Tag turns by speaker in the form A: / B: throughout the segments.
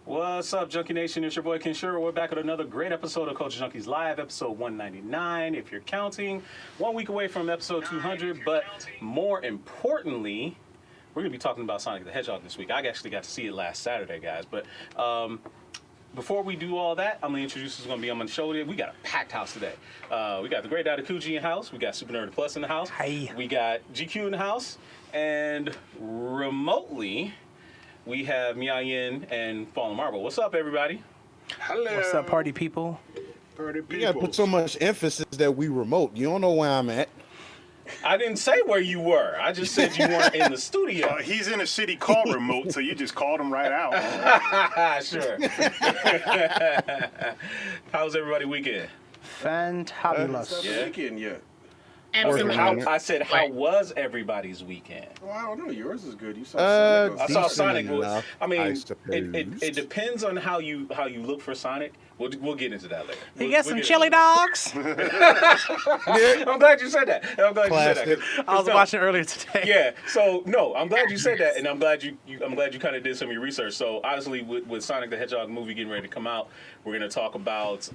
A: What's up, Junkie Nation? It's your boy Kenshiro. We're back with another great episode of Culture Junkies Live, episode 199, if you're counting. 1 week away from episode 200, but more importantly, we're going to be talking about Sonic the Hedgehog this week. I actually got to see it last Saturday, guys. But before we do all that, I'm going to introduce who's going to be on the show today. We got a packed house today. We got the great Dadakuji in the house. We got Super Nerd Plus in the house.
B: Hi.
A: We got GQ in the house. And remotely, we have Miayin and Fallen Marble. What's up, everybody?
C: Hello.
B: What's up, party people?
C: Party people.
D: You gotta put so much emphasis that we remote. You don't know where I'm at.
A: I didn't say where you were. I just said you weren't in the studio.
C: He's in a city called remote, so you just called him right out.
A: Sure. How was everybody weekend?
B: Fantabulous.
C: It's not the weekend yet.
E: Absolutely.
A: I said, how was everybody's weekend?
C: Well, I don't know. Yours is good. You saw Sonic.
A: I saw
D: Decent
A: Sonic.
D: enough,
A: I mean,
D: I
A: it
D: suppose.
A: depends on how you look for Sonic. We'll get into that later.
B: You get some chili dogs?
A: I'm glad you said that.
D: Classic.
B: I was watching earlier today.
A: Yeah. So no, I'm glad you said that, and I'm glad you kind of did some of your research. So obviously, with Sonic the Hedgehog movie getting ready to come out, we're going to talk about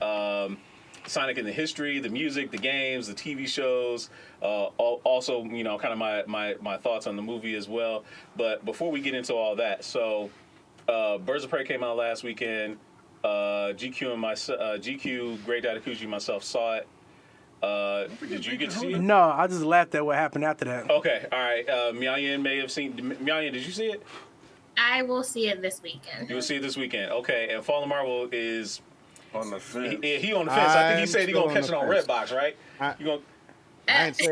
A: Sonic in the history, the music, the games, the TV shows. Also, kind of my thoughts on the movie as well. But before we get into all that, so Birds of Prey came out last weekend. GQ, Great Dadakuji, myself saw it. Did you get to see it?
B: No, I just laughed at what happened after that.
A: Okay, all right. Miayin may have seen. Miayin, did you see it?
E: I will see it this weekend.
A: You will see it this weekend. Okay, and Fallen Marvel is
C: On the fence.
A: he on the fence. I think he
D: I'm
A: said he
D: still
A: gonna catch it
D: on
A: on
D: the fence.
A: Redbox, right?
D: I-
A: You gonna?
D: I didn't say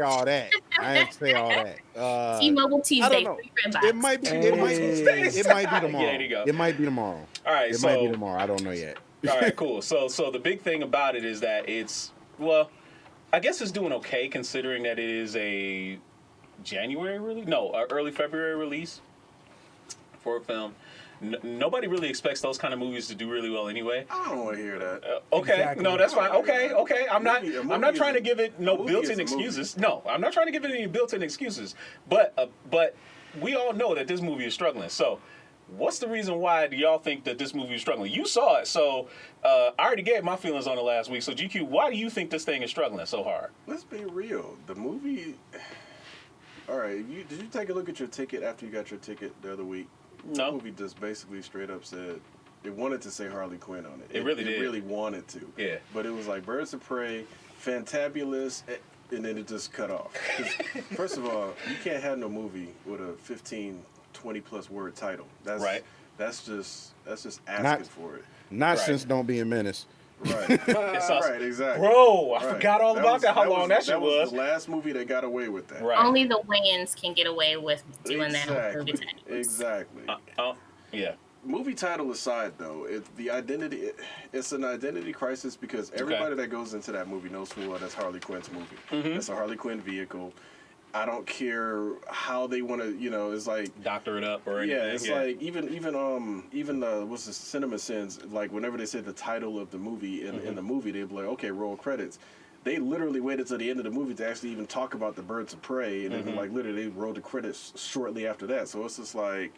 D: all that.
E: T-Mobile
D: I
E: Tuesday,
D: don't know.
E: free Redbox.
D: It might be. It might be. It might be tomorrow.
A: Yeah, there you go.
D: It might be tomorrow.
A: All right,
D: It
A: so
D: might be tomorrow. I don't know yet.
A: all right, cool. So the big thing about it is that I guess it's doing okay considering that it is a January release. No, early February release for a film. Nobody really expects those kind of movies to do really well anyway.
C: I don't want to hear that.
A: Okay,
B: Exactly.
A: no, that's fine. Okay. I'm not
C: movie
A: trying to
C: is-
A: give it no
C: movie
A: built-in
C: is a movie.
A: excuses. No, I'm not trying to give it any built-in excuses. But we all know that this movie is struggling. So, what's the reason why do y'all think that this movie is struggling? You saw it, so I already gave my feelings on it last week. So, GQ, why do you think this thing is struggling so hard?
C: Let's be real. The movie. All right. Did you take a look at your ticket after you got your ticket the other week? The
A: No.
C: movie just basically straight up said it wanted to say Harley Quinn on it.
A: It really did.
C: It really wanted to.
A: Yeah.
C: But it was like Birds of Prey, Fantabulous, and then it just cut off. 'Cause first of all, you can't have no movie with a 15, 20 plus word title. That's
A: Right.
C: That's just asking
D: Not-
C: for it.
D: Not
A: Right.
D: since Don't Be a Menace.
C: Right.
A: It's awesome.
C: Right. Exactly.
A: Bro, I
C: Right.
A: forgot all about that. How long that shit
C: was
A: was.
C: the last movie that got away with that.
A: Right.
E: Only the Wayans can get away with doing that on movie titles.
C: Exactly.
A: Yeah.
C: Movie title aside, though, it's an identity crisis because everybody that goes into that movie knows full well that's Harley Quinn's movie.
A: Mm-hmm.
C: That's a Harley Quinn vehicle. I don't care how they want to, it's like
A: Doctor it up or anything.
C: yeah, it's like even what's the Cinema Sins, like whenever they say the title of the movie in the movie, they'd be like, okay, roll credits. They literally waited till the end of the movie to actually even talk about the Birds of Prey, and then like literally they rolled the credits shortly after that. So it's just like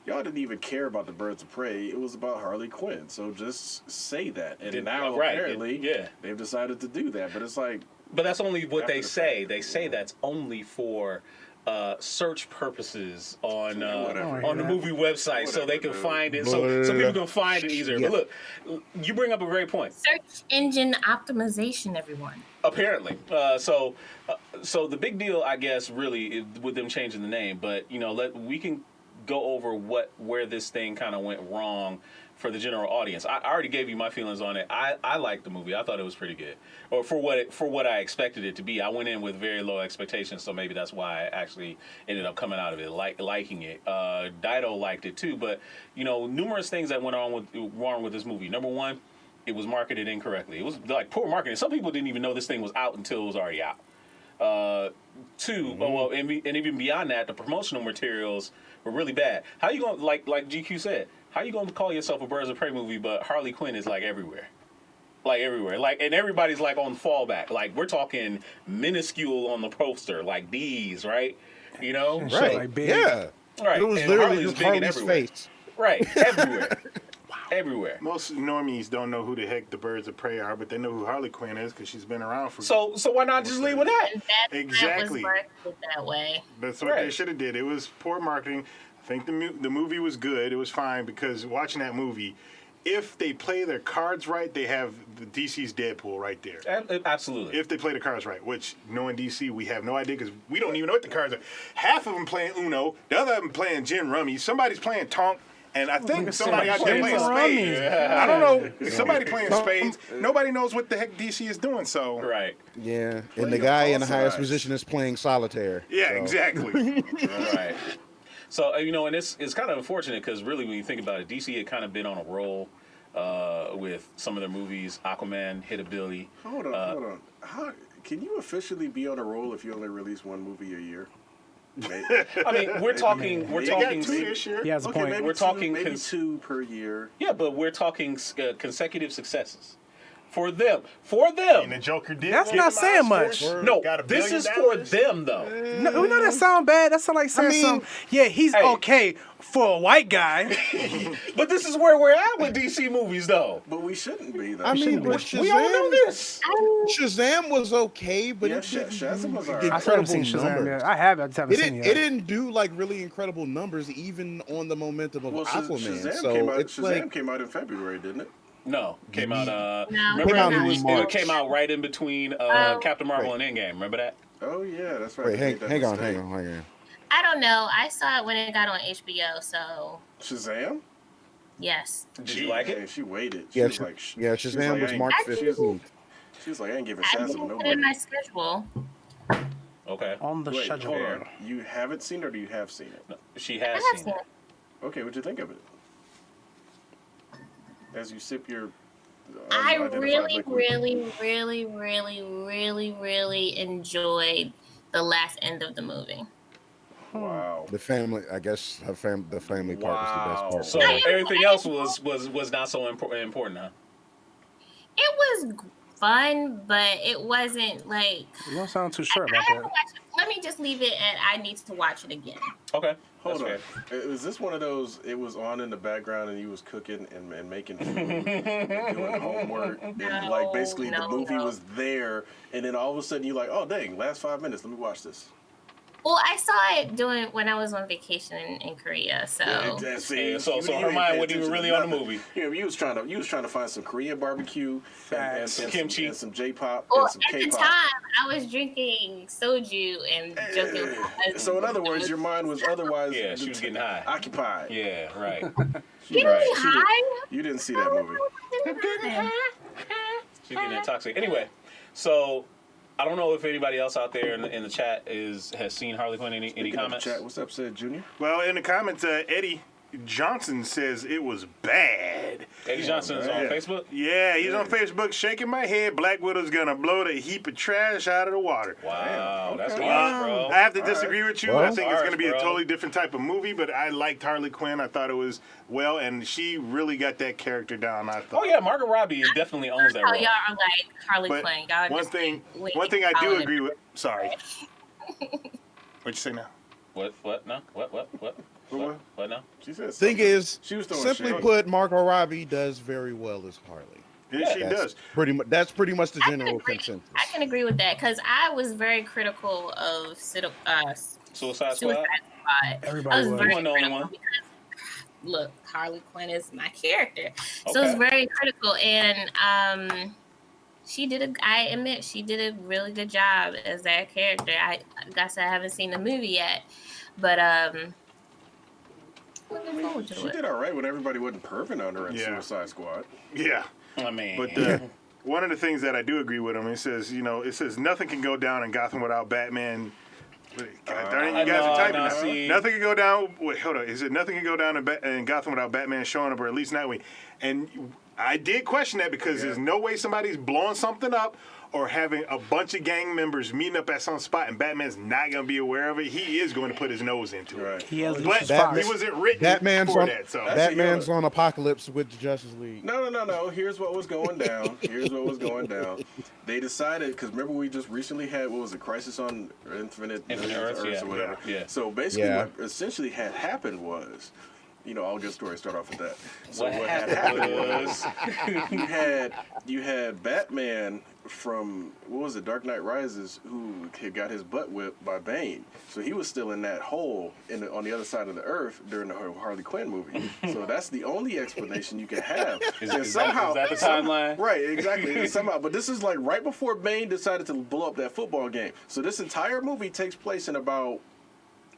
C: y'all didn't even care about the Birds of Prey. It was about Harley Quinn. So just say that. And now apparently they've decided to do that. But it's like,
A: but that's only what
C: After
A: they
C: the
A: say.
C: fact.
A: They say that's only for search purposes on
C: Whatever.
A: on the movie website, so they can find it. So people can find it easier.
D: Yeah.
A: But look, you bring up a great point.
E: Search engine optimization, everyone.
A: Apparently, so the big deal, I guess, really is with them changing the name. But we can go over where this thing kind of went wrong for the general audience. I already gave you my feelings on it. I liked the movie. I thought it was pretty good, or for what I expected it to be. I went in with very low expectations, so maybe that's why I actually ended up coming out of it liking it. Dido liked it too, but numerous things that went wrong with this movie. Number one, it was marketed incorrectly. It was like poor marketing. Some people didn't even know this thing was out until it was already out. Two, and even beyond that, the promotional materials were really bad. How you gonna like GQ said? How you gonna call yourself a Birds of Prey movie, but Harley Quinn is like everywhere, and everybody's like on fallback. Like we're talking minuscule on the poster, like D's, right?
B: Shit
D: Right.
B: like big.
D: Yeah.
A: Right.
D: It was
A: And
D: literally
A: Harley's
D: just
A: big and
D: Harley's
A: everywhere.
D: face.
A: Right, everywhere. everywhere.
F: Most normies don't know who the heck the Birds of Prey are, but they know who Harley Quinn is because she's been around for.
A: So why not just leave with that?
E: And
F: Exactly.
E: That was marketed that way.
F: That's what they should have did. It was poor marketing. I think the movie was good. It was fine because watching that movie, if they play their cards right, they have the DC's Deadpool right there.
A: Absolutely.
F: If they play the cards right, which knowing DC, we have no idea because we don't even know what the cards are. Half of them playing Uno, the other of them playing gin rummy. Somebody's playing Tonk. And I think somebody out there playing spades. I don't know. Somebody playing spades. Nobody knows what the heck DC is doing. So
A: Right.
D: Yeah, and the guy in the highest position is playing solitaire.
F: Yeah,
D: so.
F: exactly.
A: Right. So and it's kind of unfortunate because really when you think about it, DC had kind of been on a roll with some of their movies. Aquaman hit a billy.
C: Hold on. How can you officially be on a roll if you only release one movie a year?
A: I mean, we're talking.
F: They got 2 this year.
B: He has a point.
C: Maybe
A: We're talking
C: maybe 2 per year.
A: Yeah, but we're talking consecutive successes for them.
F: And the Joker did.
B: That's not saying much.
A: No, this is for them though.
B: No, that sound bad. That sound like saying something. Yeah, he's okay for a white guy.
A: But this is where we're at with DC movies, though.
C: But we shouldn't be. Though.
D: I mean, but
A: We all know this.
D: Shazam was okay, but
C: Yeah,
D: it didn't
C: Shazam was
D: do
C: alright.
B: I still haven't seen
D: incredible
B: Shazam
D: numbers.
B: yet. I haven't
D: It
B: seen it
D: didn't,
B: yet.
D: it didn't do like really incredible numbers, even on the momentum of Aquaman.
C: Shazam
D: So
C: came out.
D: it's
C: Shazam
D: like
C: came out in February, didn't it?
A: No, came out.
E: No.
A: Remember,
D: Came out in
A: it
D: March.
A: came out right in between Captain Marvel and Endgame. Remember that?
C: Oh yeah, that's right.
D: wait,
C: They made that
D: hang on.
C: mistake.
E: I don't know. I saw it when it got on HBO, so
C: Shazam?
E: yes.
A: Did you like
C: Hey,
A: it?
C: she waited. She
D: Yeah,
C: was like,
D: Shazam was
C: I ain't-
D: March
E: Actually,
D: 15th.
C: She was like, I ain't giving
E: I
C: Shazam
E: didn't
C: no
E: put it in
C: money.
E: my schedule.
A: Okay.
B: On the
C: Wait,
B: schedule.
C: hold on. You haven't seen it or do you have seen it?
A: No, she
E: I
A: has
E: have
A: seen
E: seen
A: it.
E: it.
C: Okay, what'd you think of it? As you sip your
E: I
C: unidentified
E: really,
C: liquid.
E: really enjoyed the last end of the movie.
C: Wow.
D: The family, I guess, the family part was the best part.
A: So everything else was not so important, huh?
E: It was fun, but it wasn't like.
B: You don't sound too sure about
E: I have to
B: that.
E: watch it. Let me just leave it at I need to watch it again.
A: Okay.
C: Hold on.
A: That's fair.
C: Is this one of those, it was on in the background and you was cooking and making food and doing homework and like basically the movie was there and then all of a sudden you're like, oh dang, last 5 minutes, let me watch this.
E: Well, I saw it when I was on vacation in Korea, so.
A: So her mind wasn't even really on the movie.
C: Yeah, you was trying to find some Korean barbecue and
A: Kimchi
C: and some J-pop
E: Well,
C: and some
E: at the
C: K-pop.
E: time, I was drinking soju and joking with my husband.
C: So in other words, your mind was otherwise
A: Yeah, she was getting high.
C: occupied.
A: Yeah, right.
E: Getting
A: right.
E: high?
C: You didn't see that movie.
A: She's getting intoxicated. Anyway, so I don't know if anybody else out there in the chat has seen Harley Quinn. Any
C: Speaking of the
A: comments?
C: chat, what's up, Sid Junior?
F: Well, in the comments, Eddie Johnson says it was bad.
A: Eddie Johnson is on
F: Yeah.
A: Facebook.
F: Yeah, he's on Facebook shaking my head. Black Widow's gonna blow the heap of trash out of the water.
A: Wow, that's
C: okay.
A: harsh, bro.
F: I have to disagree with you.
D: Well,
F: I think it's going to be a
A: bro.
F: totally different type of movie, but I liked Harley Quinn. I thought it was and she really got that character down. I thought.
A: Oh yeah, Margot Robbie definitely owns that
E: Oh,
A: role.
E: y'all are like Harley
F: But
E: Quinn. Y'all
F: one
E: just
F: thing
E: wait,
F: I do
E: calling it.
F: agree with. Sorry. What'd you say now?
A: What? No. What now?
C: She said
D: Thing
C: something.
D: is,
C: She was throwing
D: simply
C: shade.
D: put, Margot Robbie does very well as Harley.
F: Yeah, she
D: That's
F: does.
D: That's pretty much the
E: I can
D: general
E: agree.
D: consensus.
E: I can agree with that because I was very critical of
A: Suicide Squad.
E: Squad.
B: Everybody
E: I was
B: was.
E: very
A: You weren't the only
E: critical
A: one.
E: because, look, Harley Quinn is my character, so I
A: Okay.
E: was very critical, and I admit she did a really good job as that character. I guess I haven't seen the movie yet, but looking forward to
C: She
E: it.
C: did all right when everybody wasn't perving on her in
F: Yeah.
C: Suicide Squad.
F: Yeah.
A: I mean,
F: But one of the things that I do agree with him, it says nothing can go down in Gotham without Batman. God darn it, you guys are typing now.
A: see.
F: Nothing can go down. Wait, hold on. Is it nothing can go down in Gotham without Batman showing up, or at least Nightwing? And I did question that because there's no way somebody's blowing something up or having a bunch of gang members meeting up at some spot and Batman's not going to be aware of it. He is going to put his nose into
C: Right.
F: it.
B: He has
F: But
B: Lucius
F: he
B: Fox.
F: wasn't written
D: Batman's
F: for
D: on
F: that. So
D: Batman's on Apocalypse with the Justice League.
C: No. Here's what was going down. They decided, because remember we just recently had, what was it, Crisis on Infinite
A: Earths,
C: or whatever.
A: yeah.
C: So basically
D: Yeah.
C: what essentially had happened was You know, all good stories start off with that. So
A: What happened was
C: you had Batman from what was it, Dark Knight Rises, who had got his butt whipped by Bane. So he was still in that hole on the other side of the earth during the Harley Quinn movie. So that's the only explanation you can have.
A: is that the timeline?
C: Right, exactly. And somehow, but this is like right before Bane decided to blow up that football game. So this entire movie takes place in about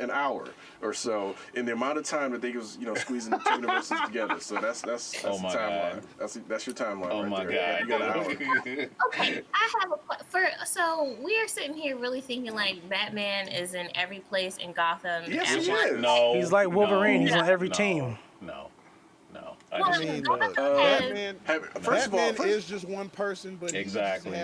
C: an hour or so in the amount of time that they was squeezing the two universes together. So that's the timeline. That's your timeline.
A: Oh
C: right
A: my
C: there.
A: God!
C: You got an hour.
E: Okay, I have so we are sitting here really thinking like Batman is in every place in Gotham.
C: Yes, he
E: everyone-
C: is.
A: No,
B: He's like Wolverine. He's on every
A: no,
B: team.
A: No.
E: Well,
D: I mean, look,
E: Batman
D: Batman is just one person, but
A: Exactly.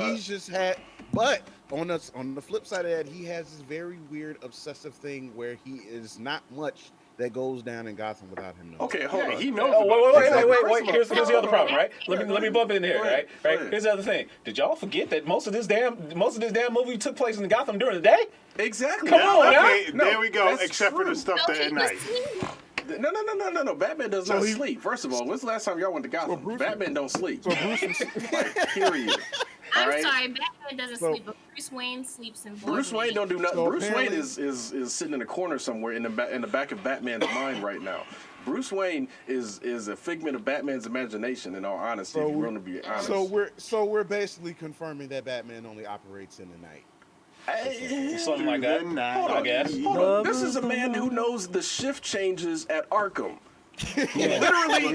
D: he's just had. But on the flip side of that, he has this very weird obsessive thing where he is not much that goes down in Gotham without him knowing.
C: Okay, hold on.
F: He knows.
A: Oh,
F: about
A: wait. Here's the other problem, right? Let me bump in here,
C: Go
A: right?
C: ahead.
A: Here's the other thing. Did y'all forget that most of this damn movie took place in Gotham during the day?
C: Exactly.
A: Come on, now.
F: Okay, there we go.
C: that's
F: Except for the
C: true.
F: stuff that at night.
C: No. Batman does not sleep. First of all, when's the last time y'all went to Gotham? Batman don't sleep. Period.
E: I'm
C: Alright?
E: sorry, Batman doesn't sleep, but Bruce Wayne sleeps in
C: Bruce Wayne don't do nothing.
D: So
C: Bruce Wayne
D: apparently-
C: is sitting in a corner somewhere in the back of Batman's mind right now. Bruce Wayne is a figment of Batman's imagination. In all honesty, if you want to be honest.
D: So we're basically confirming that Batman only operates in the night.
A: Something like that. I guess.
C: Hold on. This is a man who knows the shift changes at Arkham. Literally.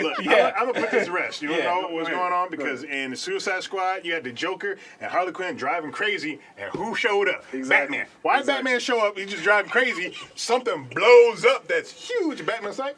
F: Look,
A: Yeah.
F: I'm gonna put this to rest. You
A: Yeah.
F: know what's
C: Go ahead.
F: going on? Because in the Suicide Squad, you had the Joker and Harley Quinn driving crazy, and who showed up?
C: Exactly.
F: Batman. Why did Batman show up? He's just driving crazy. Something blows up that's huge. Batman's like,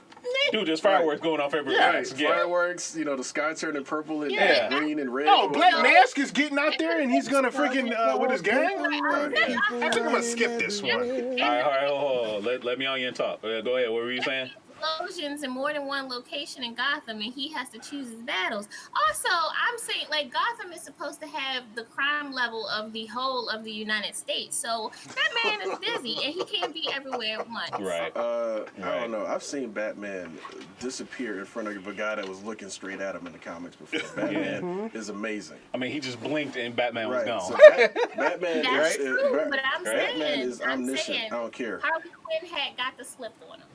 A: Dude, there's fireworks going off everywhere.
C: Right, fireworks, the sky turning purple and
A: Yeah.
C: green and red.
F: oh, Black Mask is getting out there and he's gonna freaking with his gang.
C: Right.
F: I think I'm gonna skip this one.
A: All right, hold on. Let me on you and talk. Go ahead. What were you saying?
E: explosions in more than one location in Gotham, and he has to choose his battles. Also, I'm saying like Gotham is supposed to have the crime level of the whole of the United States, so that man is busy and he can't be everywhere at once.
A: Right.
C: I don't know. I've seen Batman disappear in front of a guy that was looking straight at him in the comics before. Batman is amazing.
A: I mean, he just blinked and Batman was
C: Right.
A: gone.
C: So Batman,
E: That's
C: is,
E: true, but I'm
C: Batman
E: saying,
C: is omniscient. I don't care.
E: Harley Quinn had got the slip on him.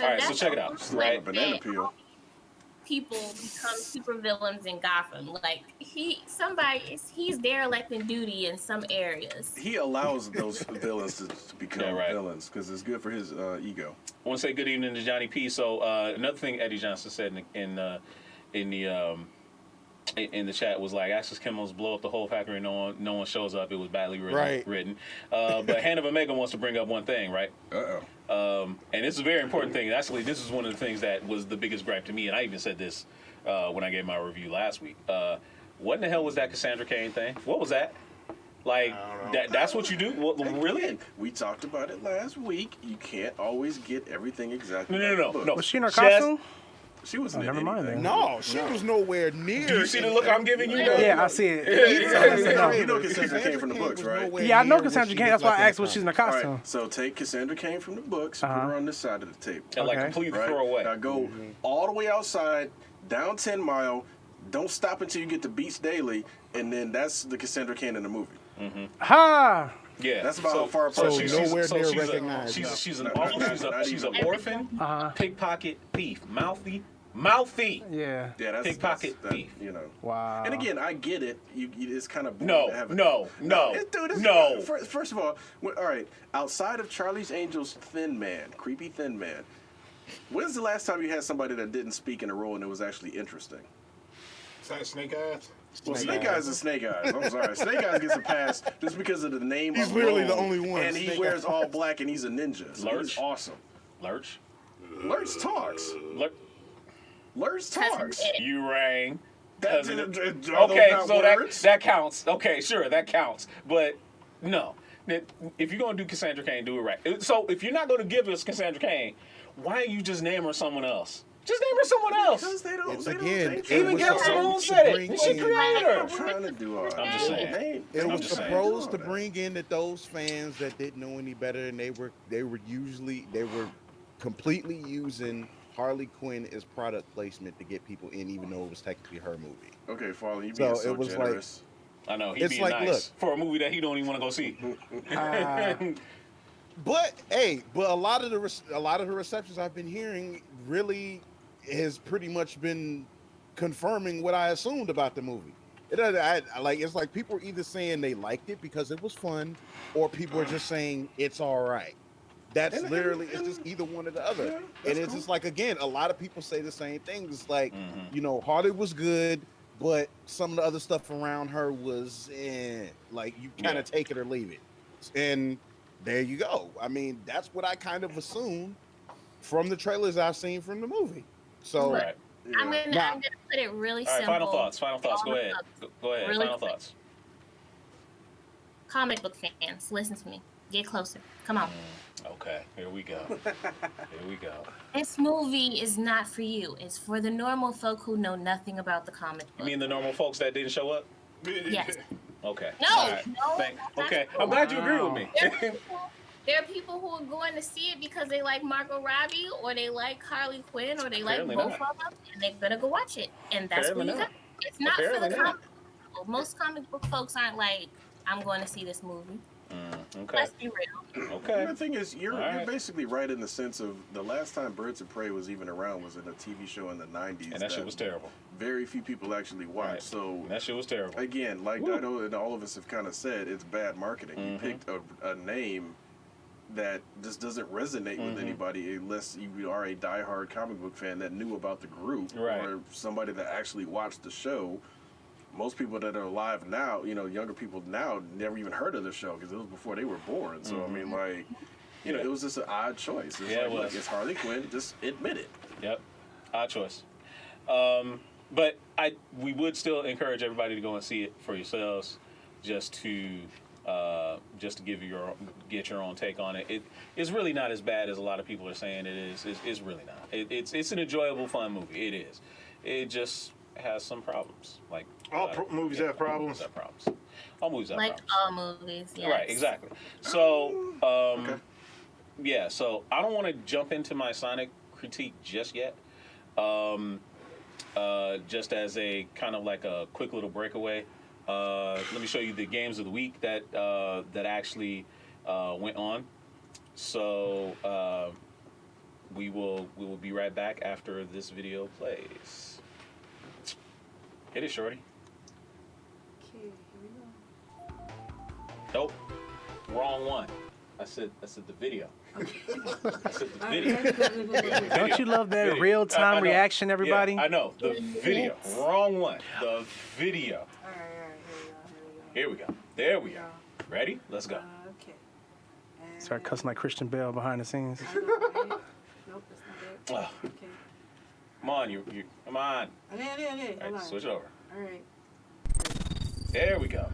A: All right, so
E: that's
A: check it out.
E: the
C: Right.
E: way
C: Banana
E: that
C: peel.
E: people become supervillains in Gotham. Like he's derelict in duty in some areas.
C: He allows those villains to become
A: Yeah, right.
C: villains because it's good for his ego.
A: I want to say good evening to Johnny P. So another thing Eddie Johnson said in the chat was like, Axis Chemicals blow up the whole factory and no one shows up. It was badly written. But Hand of Omega wants to bring up one thing, right? And this is a very important thing. Actually, this is one of the things that was the biggest gripe to me, and I even said this when I gave my review last week. What in the hell was that Cassandra Cain thing? What was that? Like, that's what you do? Well, really?
C: Again, we talked about it last week. You can't always get everything exactly.
A: No.
B: Was she in her
A: Just-
B: costume?
C: She wasn't.
B: never
C: in
B: mind
C: anything.
B: then.
D: No, she was nowhere near.
A: Do you see the look I'm giving you?
B: Yeah, I see it.
C: You know Cassandra Cain from the books, right?
B: Yeah, I know Cassandra Cain. That's why I asked what she's in the
C: All
B: costume.
C: right, so take Cassandra Cain from the books, put her on this side of the table.
A: And like
B: Okay.
A: completely
C: Right?
A: throw away.
C: Now go all the way outside, down 10 Mile. Don't stop until you get to Beach Daily, and then that's the Cassandra Cain in the movie.
B: Ha!
A: Yeah,
C: That's about how far apart she is.
D: nowhere near recognized.
A: She's
C: No,
A: she's
C: not
A: an
C: even.
A: orphan, pickpocket thief, mouthy.
B: Yeah.
C: Yeah, that's
A: Pickpocket
C: that,
A: thief.
C: you know.
B: Wow.
C: And again, I get it. It's kind of
A: No,
C: to have it.
A: no.
C: Dude, First of all, all right. Outside of Charlie's Angels, Thin Man, creepy Thin Man. When's the last time you had somebody that didn't speak in a role and it was actually interesting?
F: Is that Snake Eyes?
C: Well, Snake Eyes is Snake Eyes. I'm sorry. Snake Eyes gets a pass just because of the name.
D: He's
C: alone.
D: literally the only one.
C: And he
D: Snake
C: wears all black and he's a ninja. So
A: Lurch.
C: he's awesome.
A: Lurch.
C: Lurch talks. Lurch talks.
A: You rang.
C: That's
A: Cousin-
C: are those
A: Okay,
C: not
A: so
C: words?
A: that counts. Okay, sure, that counts. But no, if you're gonna do Cassandra Cain, do it right. So if you're not gonna give us Cassandra Cain, why don't you just name her someone else? Just name her someone else.
C: Because they don't.
D: It's
C: They
D: again,
C: don't.
A: Even Gail Simone said it. She created
C: I'm
A: her.
C: trying to do all right.
A: I'm just saying.
C: Name-
D: It
A: I'm
D: was
A: just saying.
D: supposed to bring in those fans that didn't know any better, and they were completely using Harley Quinn as product placement to get people in, even though it was technically her movie.
C: Okay, Farley, you
D: So
C: being so
D: it was
C: generous.
A: I know he's
D: It's
A: being
D: like,
A: nice
D: look.
A: for a movie that he don't even want to go see.
D: But hey, a lot of the receptions I've been hearing really has pretty much been confirming what I assumed about the movie. It's like people are either saying they liked it because it was fun, or people are just saying it's all right. That's it's just either one or the other.
C: Yeah,
D: And it's
C: cool.
D: just like, again, a lot of people say the same thing. It's like, Harley was good, but some of the other stuff around her was like you kind of take it or leave it. And there you go. I mean, that's what I kind of assumed from the trailers I've seen from the movie. So
A: Right.
C: Yeah.
E: I'm gonna put it really
A: All right,
E: simple.
A: final thoughts. Go ahead. Go ahead.
E: Really
A: Final
E: quick.
A: thoughts.
E: Comic book fans, listen to me. Get closer. Come on.
A: Okay, here we go.
E: This movie is not for you. It's for the normal folk who know nothing about the comic book.
A: You mean the normal folks that didn't show up?
E: Yes.
A: Okay.
E: No,
A: All right.
E: no.
A: Okay, I'm glad you agree with me.
E: There are people who are going to see it because they like Margot Robbie, or they like Harley Quinn, or they
A: Apparently
E: like both
A: not.
E: of them, and they're gonna go watch it. And that's
A: Apparently
E: what you
A: not.
E: got. It's not for
A: Apparently
E: the
A: not.
E: comic book people. Most comic book folks aren't like, I'm going to see this movie.
A: Okay.
E: Let's be real.
A: Okay.
C: The thing is, you're
A: All right.
C: basically right in the sense of the last time Birds of Prey was even around was in a TV show in the 90s.
A: And that shit was terrible.
C: Very few people actually watched.
A: Right.
C: So
A: And that shit was terrible.
C: again, like Dido and all of us have kind of said, it's bad marketing. You picked a name that just doesn't resonate with anybody unless you are a diehard comic book fan that knew about the group,
A: Right.
C: or somebody that actually watched the show. Most people that are alive now, younger people now, never even heard of the show because it was before they were born. So I mean, like, it was just an odd choice. It's
A: Yeah, it
C: like,
A: was.
C: look, it's Harley Quinn. Just admit it.
A: Yep. Odd choice. But we would still encourage everybody to go and see it for yourselves, just to get your own take on it. It's really not as bad as a lot of people are saying it is. It's really not. It's an enjoyable, fun movie. It is. It just has some problems. Like
F: All movies have problems.
A: All movies have
E: Like
A: problems.
E: all movies, yes.
A: Right, exactly. So, yeah, so I don't want to jump into my Sonic critique just yet. Just as a kind of like a quick little breakaway, let me show you the games of the week that actually went on. So we will be right back after this video plays. Hit it, shorty.
G: Okay, here we go.
A: Nope, wrong one. I said the video. I said the
G: All
A: video.
G: right,
B: Don't you love that
A: Video.
B: real
A: I
B: time
A: know.
B: reaction, everybody?
A: Yeah, I know. The video. Wrong one. The video.
G: all right, here we go.
A: Here we go. There we go. Ready? Let's go.
G: Okay. And
B: Start cussing like Christian Bale behind the scenes.
G: I know, right? Nope, that's not it.
A: Ugh.
G: Okay.
A: Come on, you come on.
G: Okay,
A: All
G: hold
A: right,
G: on.
A: switch it over.
G: All right.
A: There we go.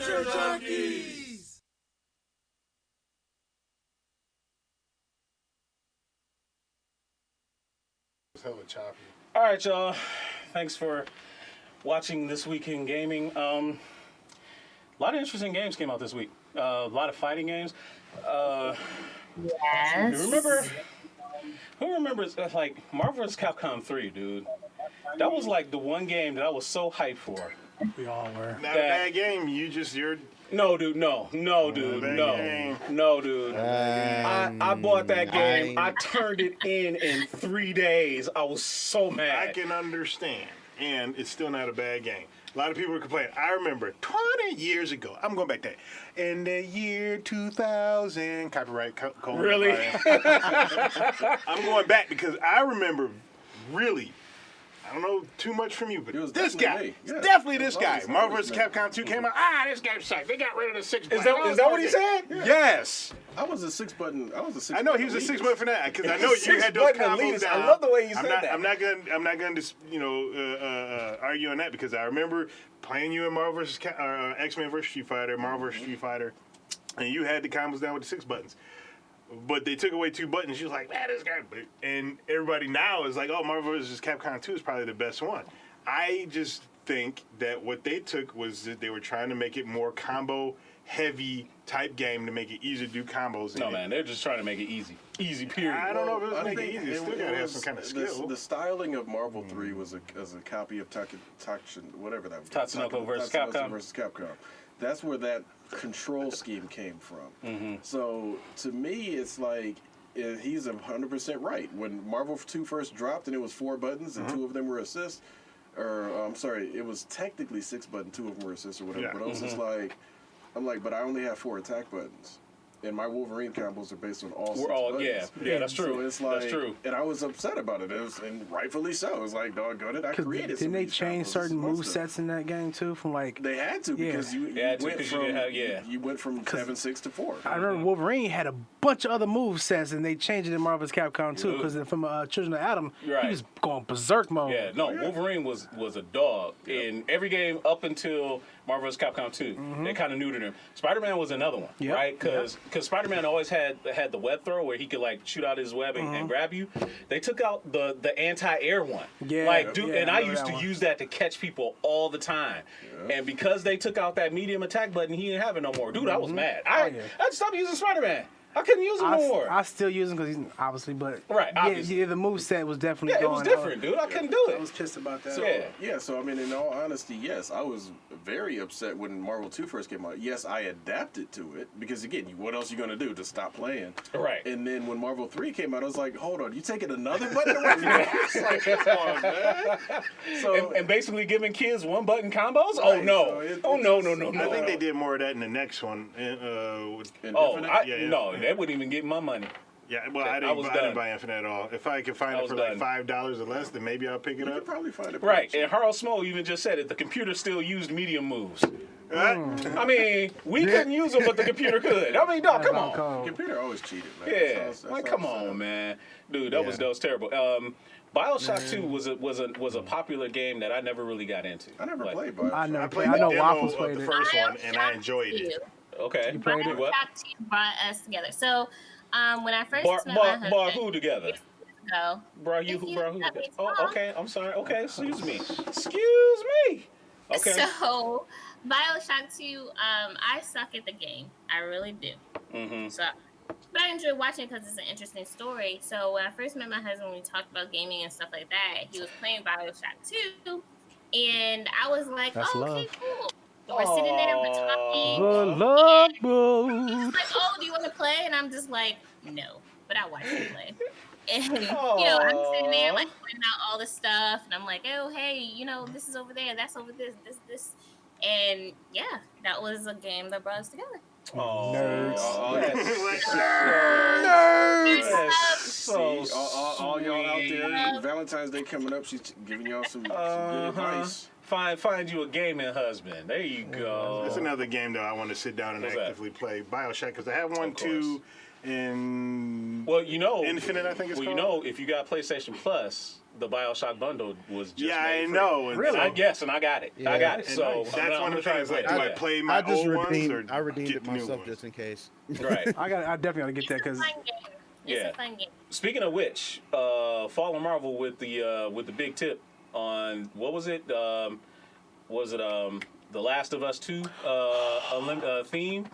H: Culture Junkies!
F: It's hella choppy.
A: All right, y'all. Thanks for watching This Week in Gaming. A lot of interesting games came out this week. A lot of fighting games.
E: Yes.
A: Who remembers like Marvel vs. Capcom 3, dude? That was like the one game that I was so hyped for.
B: We all were.
F: Not a bad game. You're
A: No, dude, no, dude,
F: bad
A: no,
F: game.
A: no, dude. I bought that game. I turned it in 3 days. I was so mad.
F: I can understand, and it's still not a bad game. A lot of people are complaining. I remember 20 years ago. I'm going back there. In the year 2000, copyright.
A: Really?
F: I'm going back because I remember really. I don't know too much from you, but
C: It was
F: this guy,
C: definitely me. Yeah.
F: definitely
C: It
F: this
C: was
F: guy.
C: always
F: Marvel
C: me.
F: vs. Capcom 2 came out. This game sucked. They got rid of the 6
A: Is that what he said?
F: Yes.
C: I was a 6-button.
F: I know he was a 6-button for that because I know you had those
A: 6-button
F: combos
A: elitist.
F: down.
A: I love the way you said that.
F: I'm not going to argue on that because I remember playing you in Marvel vs. X-Men vs. Street Fighter, Marvel vs. Street Fighter, and you had the combos down with the 6 buttons. But they took away 2 buttons. She was like, man, this guy. And everybody now is like, oh, Marvel vs. Capcom 2 is probably the best one. I just think that what they took was that they were trying to make it more combo heavy type game to make it easier to do combos.
A: No, man, they're just trying to make it easy. Easy, period.
F: I don't know if it was
C: I
F: making it
C: think
F: easy. It's still got to have some kind of skill.
C: The styling of Marvel 3 was a copy of whatever that was.
A: Tatsunoko versus Capcom.
C: Versus Capcom. That's where that control scheme came from. So to me, it's like he's 100% right. When Marvel 2 first dropped and it was 4 buttons and 2 of them were assists, or I'm sorry, it was technically 6 buttons, 2 of them were assists or whatever.
F: Yeah.
C: But I was just like, but I only have 4 attack buttons. And my Wolverine combos are based on all 6 buttons.
A: Yeah, that's true.
C: So it's like,
A: that's true.
C: And I was upset about it. And rightfully so. It was like, doggone it, I created some
B: Didn't
C: of
B: they
C: these
B: change
C: combos.
B: certain
C: This is my
B: move
C: stuff.
B: sets in that game too? From like
C: They had to because you
A: They had to
C: went
A: 'cause you
C: from
A: didn't have-
C: you went from 7-6 to 4.
B: I remember Wolverine had a bunch of other move sets, and they changed it in Marvel vs. Capcom too. Because from Children of Adam,
A: Right.
B: he was going berserk mode.
A: Yeah, no, Wolverine was a dog in every game up until Marvel vs. Capcom 2. They kind of neutered him. Spider-Man was another one,
B: Yep.
A: right? Because Spider-Man always had the web throw where he could like shoot out his web and grab you. They took out the anti-air one.
B: Yeah,
A: like dude,
B: yeah,
A: and
B: I
A: I
B: remember
A: used
B: that
A: to
B: one.
A: use that to catch people all the time. And because they took out that medium attack button, he didn't have it no more. Dude, I was mad. I stopped using Spider-Man. I couldn't use him no more.
B: I still use him because he's obviously, but
A: Right, obviously.
B: yeah, the move set was definitely
A: Yeah, it
B: going.
A: was different, dude. I couldn't do
B: I
A: it.
B: was pissed about that.
C: So,
A: Yeah.
C: so I mean, in all honesty, yes, I was very upset when Marvel 2 first came out. Yes, I adapted to it because again, what else are you gonna do to stop playing?
A: Right.
C: And then when Marvel 3 came out, I was like, hold on, you taking another button away from me? It's like, come on, man. So
A: And basically giving kids 1-button combos? Oh
C: Right,
A: no!
C: so it-
A: Oh
C: it's
A: no!
C: just-
A: No!
F: I think they did more of that in the next one.
A: Oh,
C: Infinite?
A: no! They wouldn't even get my money.
F: Yeah, well, I
A: was
F: didn't
A: done.
F: buy Infinite at all. If I could find
A: I
F: it
A: was
F: for
A: done.
F: like $5 or less, then maybe I'll pick it
C: You
F: up.
C: could probably find it.
A: Right, and Harold Smo even just said it. The computer still used medium moves. I mean, we couldn't use them, but the computer could. I mean, dog, come on.
C: The computer always cheated, man.
A: Yeah,
C: That's
A: like
C: all
A: come
C: I'm saying.
A: on, man, dude, that was terrible. BioShock 2 was a popular game that I never really got into.
C: I never
A: Like,
C: played, but
B: I never
F: I
B: played.
F: played
B: I know
F: the demo
B: Waffles
F: of
B: played
F: the
B: it.
F: first one, and I enjoyed it.
A: Okay,
B: You played it?
A: what?
E: Bioshock 2 brought us together. So when I first
A: Bar
E: met my husband,
A: who together?
E: ago,
A: Bro, you
E: If you
A: bro, who
E: let
A: together?
E: me
A: Oh,
E: talk.
A: okay. I'm sorry. Okay, excuse me. Excuse me. Okay.
E: So Bioshock 2, I suck at the game. I really do.
A: Mm-hmm.
E: So, but I enjoy watching it because it's an interesting story. So when I first met my husband, we talked about gaming and stuff like that. He was playing Bioshock 2, and I was like,
B: That's
E: "Oh, okay,
B: love.
E: cool." So we're sitting there, we're talking.
B: The love
E: He's
B: boat.
E: like, "Oh, do you want to play?" And I'm just like, "No," but I watch him play. And I'm sitting there like pointing out all the stuff, and I'm like, "Oh, hey, this is over there, that's over this," and yeah, that was a game that brought us together.
A: Oh,
B: Nerds.
A: that's so
C: See, all y'all out there,
E: sweet.
C: Valentine's Day coming up. She's giving y'all some good advice.
A: Find you a gaming husband. There you go.
F: That's another game that I want to sit down and
A: What's that?
F: actively play. BioShock, because I have one
A: Of
F: too, and
A: Well,
F: Infinite, I think it's called.
A: if you got PlayStation Plus, the BioShock bundle was just
F: Yeah,
A: made
F: I
A: free.
F: know. And
A: And I guess, and I got it. I got it.
F: and
A: So
F: that's
A: I'm
F: one of the
A: gonna
F: things. Like,
A: try
F: do
A: to
F: I
A: play
F: play
D: I
F: my
D: just
F: old ones or
D: I redeemed
F: get
D: it
F: the new
D: myself
F: ones?
D: just in case.
A: it. Right.
B: I definitely gotta get that because
E: Fun game. It's
A: Yeah.
E: a fun game.
A: Speaking of which, Fallen Marvel with the big tip on what was it? The Last of Us 2 theme?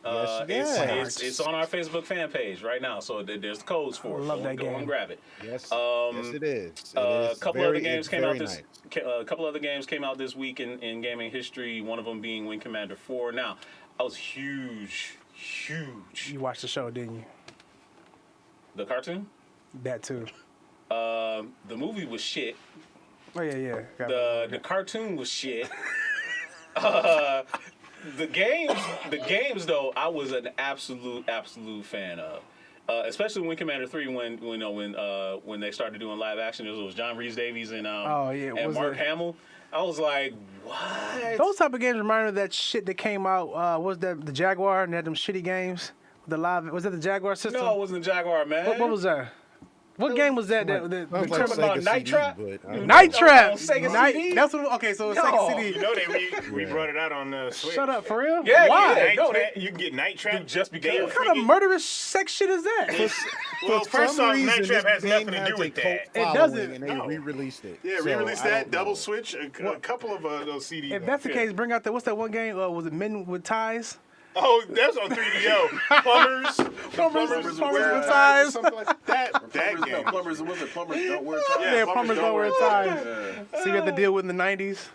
D: Yes.
A: It's on our Facebook fan page right now, so there's the codes for it.
B: love that
A: Go
B: game.
A: and grab it.
D: Yes,
A: Um,
D: yes, it is.
A: A couple other games
D: it's
A: came out
D: very
A: this.
D: nice.
A: A couple other games came out this week in gaming history. One of them being Wing Commander 4. Now, I was huge.
B: you watched the show, didn't you?
A: The cartoon.
B: That too.
A: The movie was shit.
B: Oh yeah.
A: The cartoon was shit. The games though, I was an absolute fan of. Especially Wing Commander 3 when they started doing live action. It was John Rhys Davies and and Mark Hamill. I was like, what?
B: Those type of games remind me of that shit that came out. Was that the Jaguar and they had them shitty games? The live was that the Jaguar system?
A: No, it wasn't the Jaguar, man.
B: What was that? What game was that?
D: Sounds
B: The
D: like
A: talking about
D: Sega
A: Night
D: CD,
A: Trap?
D: but I don't know.
B: Night Trap.
A: Sega CD?
B: That's what. Okay, so it's
A: No.
B: Sega CD.
F: You know we brought it out on the Switch.
B: Shut up, for real?
A: Yeah,
B: Why?
A: yeah.
F: Night
A: No,
F: Trap, you can get Night Trap
A: just because.
B: What kind of murderous sex shit is that?
F: Well,
D: For
F: first
D: some
F: off,
D: reason,
F: Night Trap
D: this
F: has
D: game
F: nothing to
D: has
F: do
D: a
F: with
D: cult
F: that.
B: It
D: following,
B: doesn't.
D: and they
F: No.
D: re-released it.
F: Yeah,
D: So,
F: re-released
D: I
F: that,
D: don't
F: double
D: know.
F: switch, a couple of those CDs.
B: If that's the case, bring out what's that one game? Was it Men with Ties?
F: Oh, that's on 3DO. Plumbers
B: with
F: wear
B: ties.
F: or something like that. That
C: Plumbers,
F: game.
C: no, plumbers, was it plumbers don't wear ties?
B: Yeah, plumbers don't wear ties.
C: Yeah.
B: So you had to deal with in the 90s?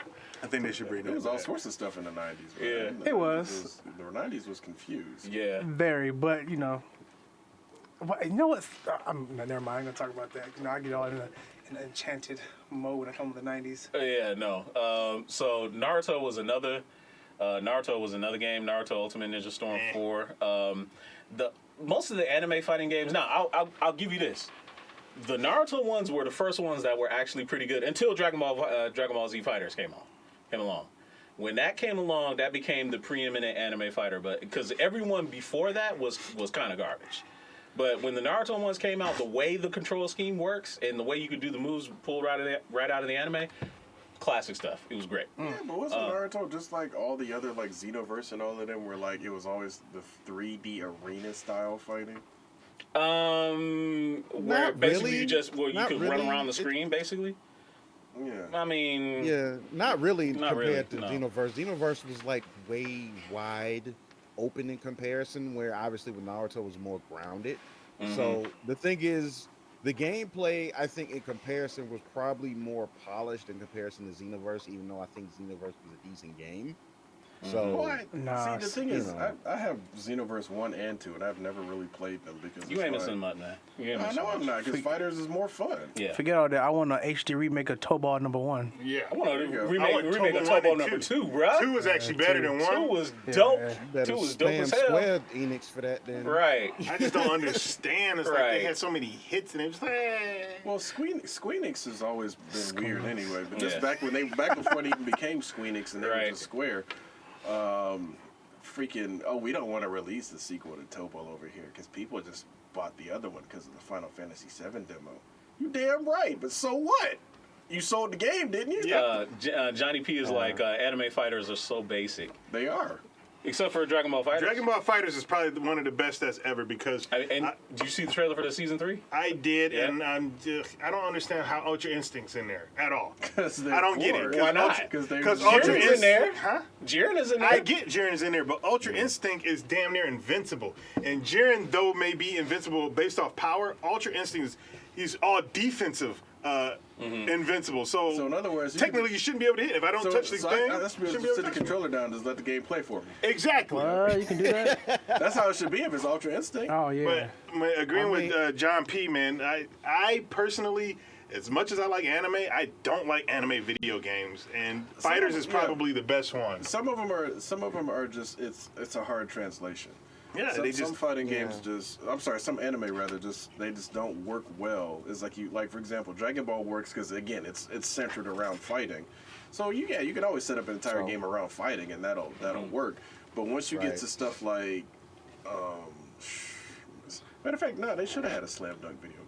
F: I think they should bring
C: It
F: that
C: was all
F: back.
C: sorts of stuff in the 90s.
A: Yeah.
C: Man.
B: It was.
C: The 90s was confused.
A: Yeah.
B: Very, but you know. You know what? Never mind. I'm gonna talk about that. You know, I get all in an enchanted mode when I come to the 90s.
A: Yeah, no. So Naruto was another game. Naruto Ultimate Ninja Storm 4. Most of the anime fighting games. Now, I'll give you this. The Naruto ones were the first ones that were actually pretty good until Dragon Ball Z Fighters came along. When that came along, that became the preeminent anime fighter. But because everyone before that was kind of garbage. But when the Naruto ones came out, the way the control scheme works and the way you could do the moves pulled right out of the anime, classic stuff. It was great.
C: Yeah, but wasn't Naruto just like all the other like Xenoverse and all of them were like it was always the 3D arena style fighting?
A: Where
D: Not
A: basically
D: really.
A: you just you
D: Not
A: could run
D: really.
A: around the screen basically.
C: Yeah.
A: I mean,
D: Yeah, not really
A: Not
D: compared
A: really,
D: to
A: no.
D: Xenoverse. Xenoverse was like way wide open in comparison, where obviously with Naruto was more grounded. So the thing is, the gameplay I think in comparison was probably more polished in comparison to Xenoverse, even though I think Xenoverse was a decent game. So
C: What?
B: Nah,
C: See, the thing
D: you
C: is,
D: know.
C: I have Xenoverse 1 and 2, and I've never really played them because
A: you
C: it's
A: ain't
C: like,
A: missing much, man. You ain't
C: I
A: missing
C: know
A: much.
C: I'm not, because Fighters is more fun.
A: Yeah.
B: Forget all that. I want an HD remake of Tobal #1.
F: Yeah.
A: I want to
C: go.
A: remake
F: I want
A: a
F: Tobo
A: Turbo
F: 1 and
A: number
F: 2.
A: 2, bro.
F: 2 is actually better than 1.
A: 2 was dope.
B: Yeah.
D: you better
A: 2 was dope
D: spam
A: as hell.
D: Square Enix for that then.
A: Right.
F: I just don't understand. It's like
A: Right.
F: they had so many hits and it was like,
C: Well, Squeenix has always been weird anyway, but just
A: Yeah.
C: back before it even became Squeenix and they were
A: Right.
C: just Square, we don't want to release the sequel to Topol over here because people just bought the other one because of the Final Fantasy VII demo. You damn right, but so what? You sold the game, didn't you?
A: Johnny P is like anime fighters are so basic,
C: They are.
A: except for Dragon Ball Fighters.
F: Dragon Ball Fighters is probably one of the best that's ever because
A: And did you see the trailer for the season 3?
F: I did,
A: Yeah.
F: and I don't understand how Ultra Instinct's in there at all.
C: 'Cause they're
F: I don't get it.
C: bored.
A: Why not?
C: Because
F: Ultra
A: Jiren's in there.
F: Huh?
A: Jiren is in there.
F: I get Jiren's in there, but Ultra Instinct is damn near invincible. And Jiren, though may be invincible based off power, Ultra Instinct he's all defensive, invincible. So
C: in other words,
F: technically you shouldn't be able to hit. If I don't touch the thing,
C: I just
F: shouldn't be able
C: sit
F: to
C: the
F: touch it.
C: controller down and just let the game play for me.
F: Exactly.
B: You can do that?
C: That's how it should be if it's Ultra Instinct.
B: Oh, yeah.
F: But agreeing
D: I mean-
F: with John P, man, I personally, as much as I like anime, I don't like anime video games, and Fighters is probably the best one.
C: Some of them are just it's a hard translation.
F: Yeah,
C: Some fighting games some anime rather they just don't work well. It's like for example, Dragon Ball works because again it's centered around fighting. So you can always set up an entire game around fighting and that'll work. But once you get
D: Right.
C: to stuff like, matter of fact, no, they should have had a slam dunk video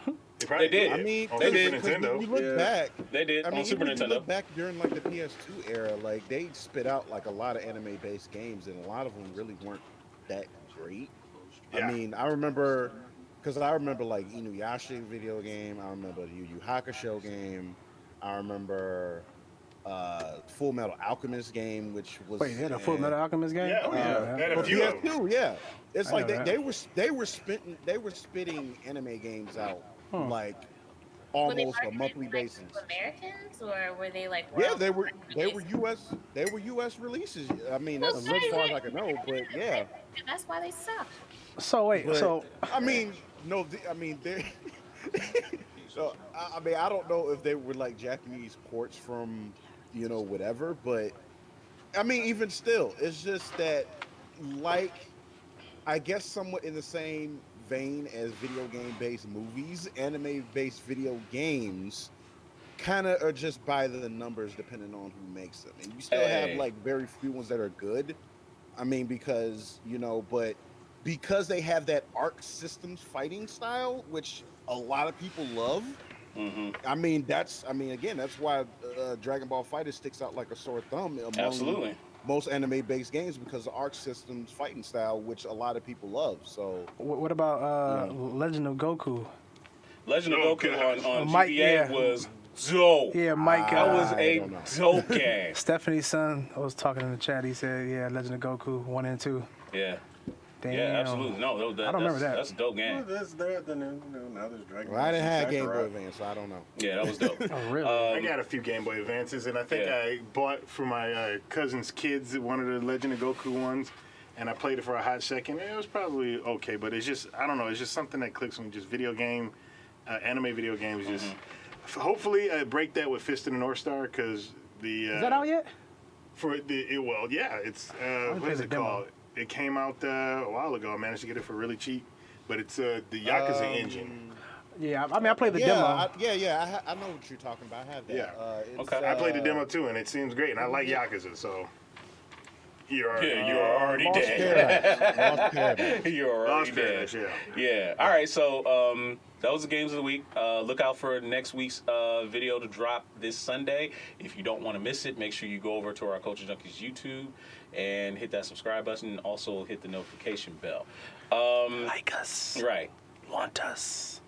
C: game.
F: probably
A: They did.
D: I mean,
F: on
A: They
F: Super
A: did.
F: Nintendo.
D: You look
C: Yeah.
D: back.
A: They did
D: I mean,
A: on Super
D: even if you
A: Nintendo.
D: look back during like the PS2 era, like they spit out like a lot of anime-based games, and a lot of them really weren't that great.
F: Yeah.
D: I mean, I remember like Inuyasha video game. I remember the Yu Yu Hakusho game. I remember Full Metal Alchemist game, which was
B: Wait, they had a Full Metal Alchemist game?
F: Yeah, oh yeah. They had a
D: for
F: few of them.
D: PS2, yeah. It's
B: I
D: like
B: know
D: they were spitting anime games out like
E: Were they
D: almost a
E: marketed
D: monthly
E: to, like,
D: basis.
E: Americans, or were they like?
D: Yeah,
E: world
D: they were
E: releases?
D: US releases. I mean,
E: Well,
D: that's as far as I can know, but yeah.
E: That's why they suck.
B: So wait,
D: But,
B: so
D: I mean, no, I mean they. So I mean, I don't know if they were like Japanese ports from, whatever, but I mean, even still, it's just that, like, I guess somewhat in the same vein as video game based movies, anime based video games kind of are just by the numbers depending on who makes them, and you still have
A: Hey.
D: like very few ones that are good. I mean, because but because they have that arc systems fighting style, which a lot of people love.
A: Hmm.
D: I mean, again, that's why Dragon Ball Fighter sticks out like a sore thumb among
A: Absolutely.
D: most anime-based games because of arc systems fighting style, which a lot of people love. So
B: what about Legend of Goku?
A: Legend of
F: Oh,
A: Goku
F: gosh.
A: on
B: Mike,
A: GBA
B: yeah.
A: was dope.
B: Yeah, Mike.
A: That was
D: I
A: a
D: don't know.
A: dope game.
B: Stephanie's son. I was talking in the chat. He said, "Yeah, Legend of Goku 1 and 2."
A: Yeah.
B: Damn.
A: Yeah, absolutely. No,
B: I don't remember that.
A: That's a dope
C: Well,
A: game.
C: that's there. Then now there's Dragon
D: well, I didn't have
C: Ball
D: Game Boy
C: Kakarot.
D: Advance, so I don't know.
A: Yeah, that was dope.
B: Oh, really?
F: I got a few Game Boy Advances, and I think
A: Yeah.
F: I bought for my cousin's kids one of the Legend of Goku ones, and I played it for a hot second. It was probably okay, but it's just, I don't know, it's just something that clicks with me. Just video game, anime video games. Just hopefully I break that with Fist of the North Star because the
B: Is that out yet?
F: well, yeah, it's what
B: play
F: is
B: the
F: it
B: demo.
F: called? It came out a while ago. I managed to get it for really cheap, but it's the Yakuza engine.
B: Yeah, I mean, I played the
D: yeah,
B: demo.
D: I know what you're talking about. I have that.
F: Yeah.
D: It's,
A: Okay.
F: I played the demo too, and it seems great, and I like Yakuza, so you're already,
A: Yeah, you're already
D: Lost
A: dead.
D: Paradise. Lost Paradise.
A: You're already
F: Lost
A: dead.
F: Paradise, yeah.
A: Yeah. All right. So that was the games of the week. Look out for next week's video to drop this Sunday. If you don't want to miss it, make sure you go over to our Culture Junkies YouTube and hit that subscribe button. And also hit the notification bell.
B: Like us.
A: Right.
B: Want us.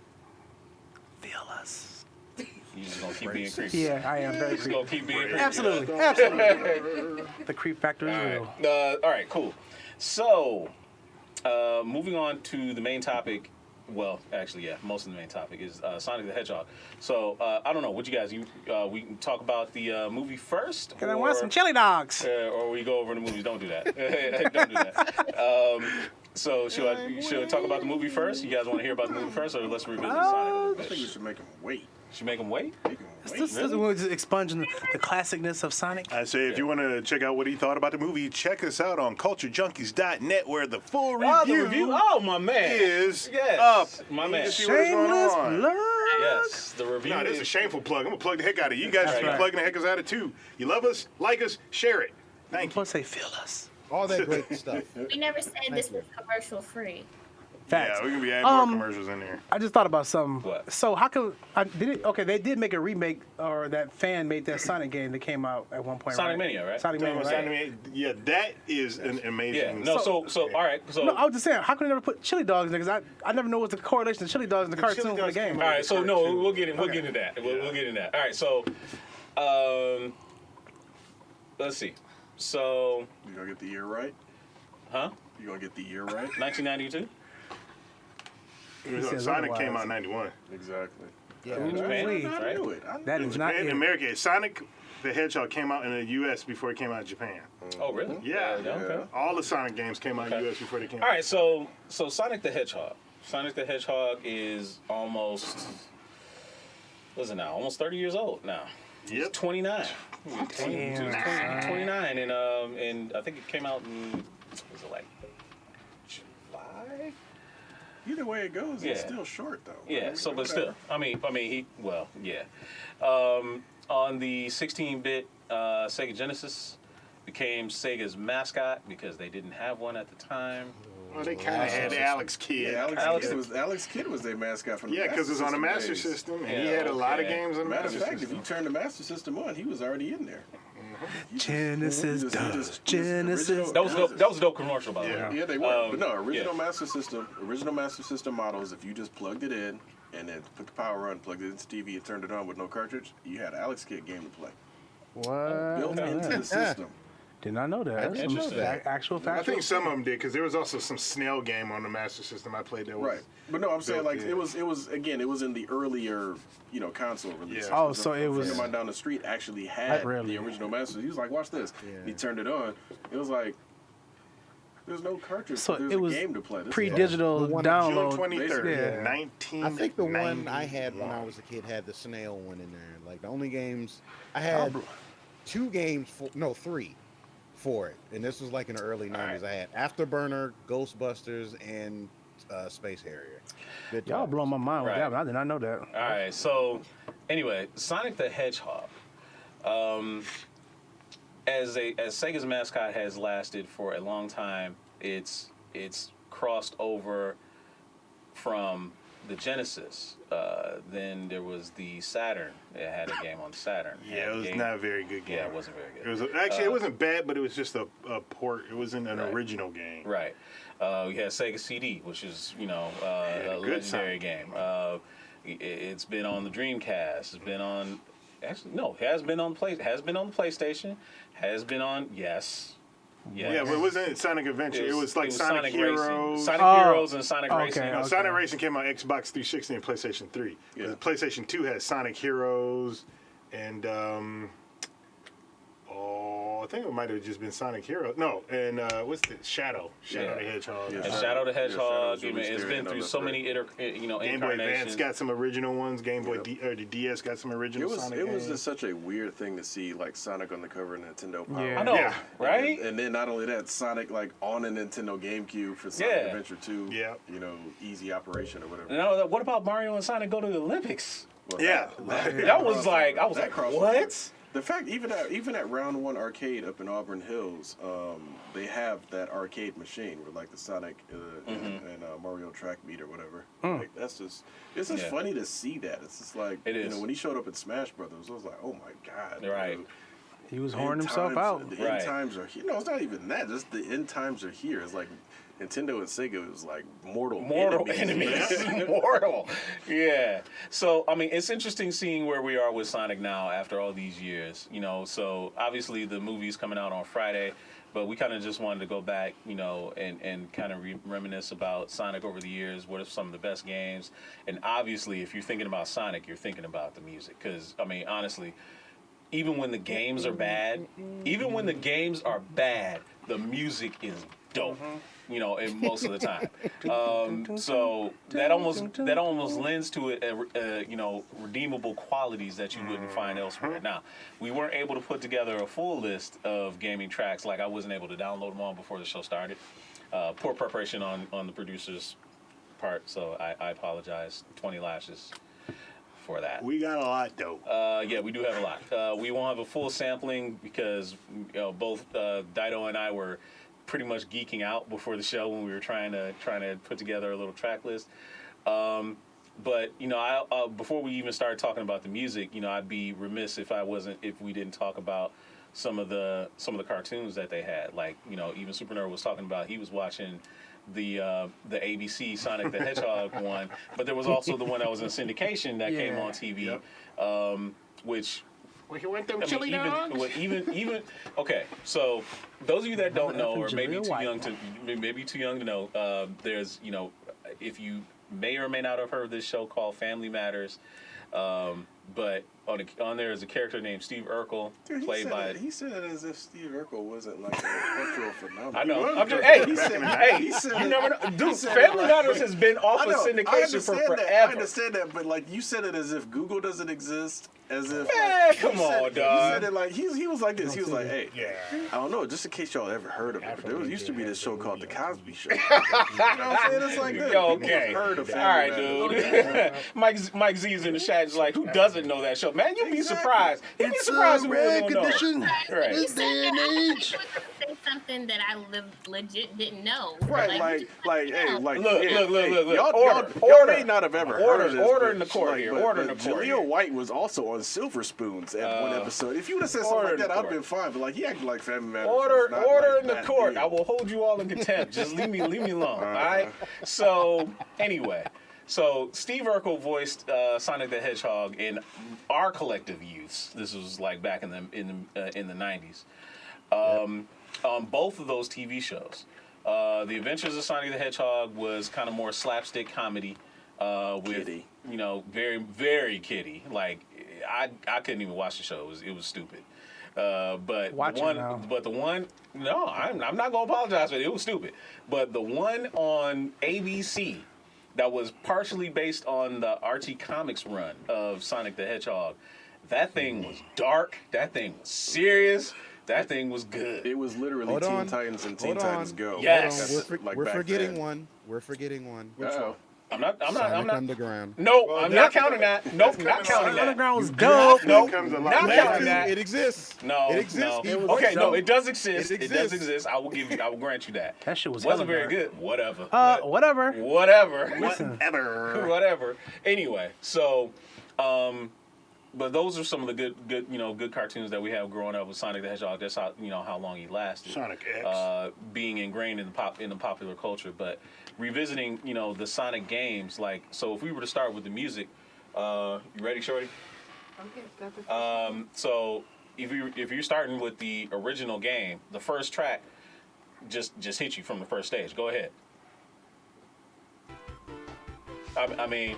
B: Feel us.
A: You just gonna keep being creepy.
B: Yeah, I am very
A: Just
B: creepy.
A: gonna keep being creepy.
B: Absolutely, absolutely. The creep factor is
A: All
B: real.
A: right. All right. Cool. So, moving on to the main topic. Well, actually, yeah, most of the main topic is Sonic the Hedgehog. So, I don't know. What you guys? We can talk about the movie first.
B: Cause I want some chili dogs.
A: Or we go over the movies. Don't do that. Don't do that. So should I talk about the movie first? You guys want to hear about the movie first, or let's revisit Sonic? a
C: I
A: bit?
C: think we should make him wait.
A: Should make them wait?
C: Make him wait.
B: This is we're just expunging the classicness of Sonic.
F: I say if you want to check out what he thought about the movie, check us out on CultureJunkies.net, where the full
A: Oh, the
F: review,
A: review. Oh, my man.
F: is
A: Yes,
F: up.
A: my
F: You
A: man.
F: can see what is going
B: Shameless
F: on.
B: plug.
A: Yes, the review.
F: No, this is a shameful plug. I'm gonna plug the heck out of you. You guys should be
B: right.
F: plugging the heck out of it too. You love us, like us, share it. Thank you.
B: Plus, say feel us.
D: All that great stuff.
E: We never said this was commercial free.
B: Facts.
F: Yeah, we're gonna be adding more commercials in there.
B: I just thought about something.
A: What?
B: So how come okay, they did make a remake, or that fan made that Sonic game that came out at one point.
A: Sonic
B: right?
A: Mania, right?
B: Sonic Mania, right?
F: Yeah, that is an amazing.
A: Yeah. No. So all right. So
B: No, I was just saying, how come they never put chili dogs in there? Because I never know what's the correlation of chili dogs in the cartoon
F: chili
B: for the
F: dogs
B: game.
F: came
A: all right. So no, we'll get in. We'll
B: Okay.
A: get into that. We'll get into that. All right. So, let's see. So,
C: You gonna get the year right?
A: huh?
C: You gonna get the year right?
A: 1992.
B: says
F: Sonic
B: otherwise.
F: came out in '91.
C: Exactly.
D: Yeah,
A: In Japan,
B: Ooh-wee.
C: I
A: right?
C: knew it. I knew
B: That
C: it.
B: is not
F: In
B: it.
F: America, Sonic the Hedgehog came out in the U.S. before it came out in Japan.
A: Oh, really?
F: Yeah.
A: Okay.
F: All the Sonic games came out in
A: Okay.
F: the U.S. before they came
A: All
F: out.
A: right. So Sonic the Hedgehog. Sonic the Hedgehog is almost. What's it now? Almost 30 years old now.
F: Yep.
A: 29.
B: Damn,
A: 29, and I think it came out in, was it like July?
C: Either way it goes, it's
A: Yeah.
C: still short though.
A: Yeah. So, but
C: Whatever.
A: still, I mean, yeah. On the 16-bit Sega Genesis, became Sega's mascot because they didn't have one at the time.
F: Well, they kind of had Alex Kidd.
C: Yeah, Alex Kidd was their mascot from the
F: Yeah, because it was on the Master
C: days.
F: System, and
A: Yeah,
F: he had a lot of
A: okay.
F: games on the
C: Matter
F: Master
C: of fact,
F: System.
C: if you turn the Master System on, he was already in there.
B: Genesis
C: He
B: does.
C: just-
B: Genesis.
A: That was dope. That was a dope commercial, by the
F: Yeah.
A: way.
C: Yeah, they were. But no,
A: yeah.
C: original Master System models, if you just plugged it in and then put the power on, plugged it into TV and turned it on with no cartridge, you had an Alex Kidd game to play.
B: What?
C: Built into the system.
B: Did not know that. That's some
A: Interesting.
B: actual
F: I
B: fact.
F: think some of them did, because there was also some snail game on the Master System I played that was
C: Right. But no, I'm saying
F: built
C: like
F: in.
C: it was in the earlier, console releases.
F: Yeah.
B: Oh, so it
C: A friend
B: was-
C: of mine down the street actually had
B: Really?
C: the original Master. He was like, watch this.
D: Yeah.
C: He turned it on. It was like, there's no cartridge.
B: So
C: There's
B: it
C: a
B: was
C: game to play. This is
B: pre-digital
D: The one-
F: June
B: download.
F: 23rd,
B: Yeah.
F: 1991.
D: I think the one I had when I was a kid had the snail one in there. Like the only games I had, three for it, and this was like in the early '90s. I had Afterburner, Ghostbusters, and Space Harrier. Good
B: Y'all
D: times.
B: blowing my mind with
A: Right.
B: that one. I did not know that.
A: All right. So, anyway, Sonic the Hedgehog, as Sega's mascot has lasted for a long time, it's crossed over from the Genesis. Then there was the Saturn. It had a game on Saturn.
F: Yeah, it was not a very good game.
A: Yeah, it wasn't very good.
F: It was actually it wasn't bad, but it was just a port. It wasn't an
A: Right.
F: original game.
A: Right. We had Sega CD, which is a
F: good
A: legendary
F: Sonic.
A: game. It's been on the Dreamcast. It's been on. Actually, no, it has been on Has been on the PlayStation. Has been on. Yes.
F: Yeah, but it wasn't Sonic Adventure. It was like Sonic
A: Racing.
F: Heroes.
A: Sonic
B: Oh,
A: Heroes and Sonic
B: okay.
A: Racing.
F: No, Sonic Racing came out Xbox 360 and PlayStation 3.
C: Yeah.
F: The PlayStation 2 had Sonic Heroes and I think it might have just been Sonic Heroes. No, and what's the Shadow the Hedgehog.
C: Yeah.
A: And Shadow the Hedgehog.
C: Shadow's
A: it's
C: released
A: been
C: there,
A: through
C: that's
A: so
C: great.
A: many
F: Game Boy
A: incarnations.
F: Advance got some original ones. Game Boy
C: Yep.
F: or the DS got some original Sonic
C: It was
F: games.
C: just such a weird thing to see like Sonic on the cover of Nintendo Power.
B: Yeah.
A: I know,
F: Yeah.
A: right?
C: And then not only that, Sonic like on a Nintendo GameCube for Sonic
A: Yeah.
C: Adventure 2.
F: Yeah.
C: Easy operation or whatever.
A: Now, what about Mario and Sonic go to the Olympics?
C: Well,
F: Yeah.
A: That was like, I was like,
C: crossover.
A: what?
C: The fact, even at Round One Arcade up in Auburn Hills, they have that arcade machine with like the Sonic and Mario track meet or whatever. Like it's just
A: Yeah.
C: funny to see that. It's just like
A: It is.
C: when he showed up in Smash Brothers, I was like, oh my god,
A: Right.
C: dude.
B: He was
C: The
B: horning
C: end
B: himself
C: times-
B: out.
C: The
A: Right.
C: end times are here. No, it's not even that. Just the end times are here. It's like Nintendo and Sega was like mortal
A: enemies. Mortal. Yeah. So, I mean, it's interesting seeing where we are with Sonic now after all these years. So obviously the movie's coming out on Friday, but we kind of just wanted to go back, and kind of reminisce about Sonic over the years. What are some of the best games? And obviously, if you're thinking about Sonic, you're thinking about the music. Because, I mean, honestly, even when the games are bad, the music is dope. And most of the time. So that almost lends to it, redeemable qualities that you wouldn't find elsewhere. Now, we weren't able to put together a full list of gaming tracks. Like I wasn't able to download them all before the show started. Poor preparation on the producer's part. So I apologize. 20 lashes for that.
F: We got a lot though.
A: Yeah, we do have a lot. We won't have a full sampling because both Dido and I were pretty much geeking out before the show when we were trying to put together a little track list. But I before we even started talking about the music, I'd be remiss if we didn't talk about some of the cartoons that they had. Like even Super Nerd was talking about he was watching the ABC Sonic the Hedgehog one, but there was also the one that was in syndication that came on TV, which.
F: We want them
A: I mean,
F: chili dogs.
A: even okay. So those of you that don't know, or maybe
B: Real
A: too
B: white.
A: young to know, there's if you may or may not have heard of this show called Family Matters, but on there is a character named Steve Urkel,
C: Dude, he said it as if Steve Urkel wasn't like a cultural phenomenon.
A: I know. I'm just,
C: He said- he said
A: you
C: it-
A: never know. Dude,
C: he said it
A: Family
C: like-
A: Matters has been off of
C: I
A: syndication for
C: understand that. I
A: forever.
C: understand that, but like you said it as if Google doesn't exist, as if
A: Man,
C: like,
A: come
C: he said-
A: on, dog.
C: He said it like he was like this. He was like, hey,
F: Yeah.
C: I don't know, just in case y'all ever heard of it. But there used to be this show called The Cosby Show. You know what I'm saying? It's like this.
A: Yo,
C: People
A: okay.
C: have heard of
A: All
C: Family
A: right,
C: Matters.
A: dude. Mike Z's in the chat is like, who doesn't know that show? Man, you'd be surprised. You'd be surprised who really don't know. Right.
E: You said that, I think they something that I legit didn't know.
C: Right,
E: yeah.
A: Look.
C: Y'all may not have ever heard of this.
A: Order
C: but,
A: in the court here.
C: but
A: Order in the court
C: Jaleel
A: here.
C: White was also on Silver Spoons at one episode. If you would have said something
A: order
C: like
A: in
C: that,
A: the
C: I'd have been
A: court.
C: fine. But like, he acted like Family Matters.
A: Order
C: was not
A: in
C: like
A: the
C: that
A: court.
C: big.
A: I will hold you all in contempt. Just leave me alone. All right. So anyway, Steve Urkel voiced Sonic the Hedgehog in our collective youths. This was like back in the 90s. On both of those TV shows, The Adventures of Sonic the Hedgehog was kind of more slapstick comedy. With
C: Kiddie.
A: very very kiddie. Like I couldn't even watch the show. It was stupid. But
B: Watch
A: the
B: it
A: one,
B: now.
A: but the one, no, I'm not gonna apologize for it. It was stupid. But the one on ABC that was partially based on the Archie Comics run of Sonic the Hedgehog, that thing was dark. That thing was serious. That thing was good.
C: It was literally
D: Hold
C: Teen
D: on.
C: Titans and
D: Hold
C: Teen
D: on.
C: Titans Go.
A: Yes.
D: Hold on.
C: Like
D: We're
C: back
D: forgetting
C: then.
D: one. We're forgetting one.
C: Uh-oh.
A: I'm not.
D: Sonic Underground.
A: No,
F: Well,
A: I'm
F: that-
A: not counting that. Nope,
F: that's
A: not
F: coming
A: counting
F: on.
A: that.
B: Underground was
D: You
B: dope.
F: It
A: Nope,
F: comes a lot
A: not
F: later.
A: counting that.
D: It exists.
A: No,
D: It exists.
A: no.
D: It was
A: Okay, no,
D: dope.
A: it does exist.
D: It
A: It does
D: exists.
A: exist. I will grant you that.
B: That shit was
A: Wasn't
B: hella
A: very
B: dark.
A: good. Whatever.
B: Whatever.
C: Ever.
A: Whatever. Anyway, so, but those are some of the good cartoons that we have growing up with Sonic the Hedgehog. That's how long he lasted.
F: Sonic X.
A: Being ingrained in the popular culture, but revisiting the Sonic games, like, so if we were to start with the music, you ready, Shorty?
G: Okay, got the first
A: So if you're starting with the original game, the first track just hit you from the first stage. Go ahead. I mean,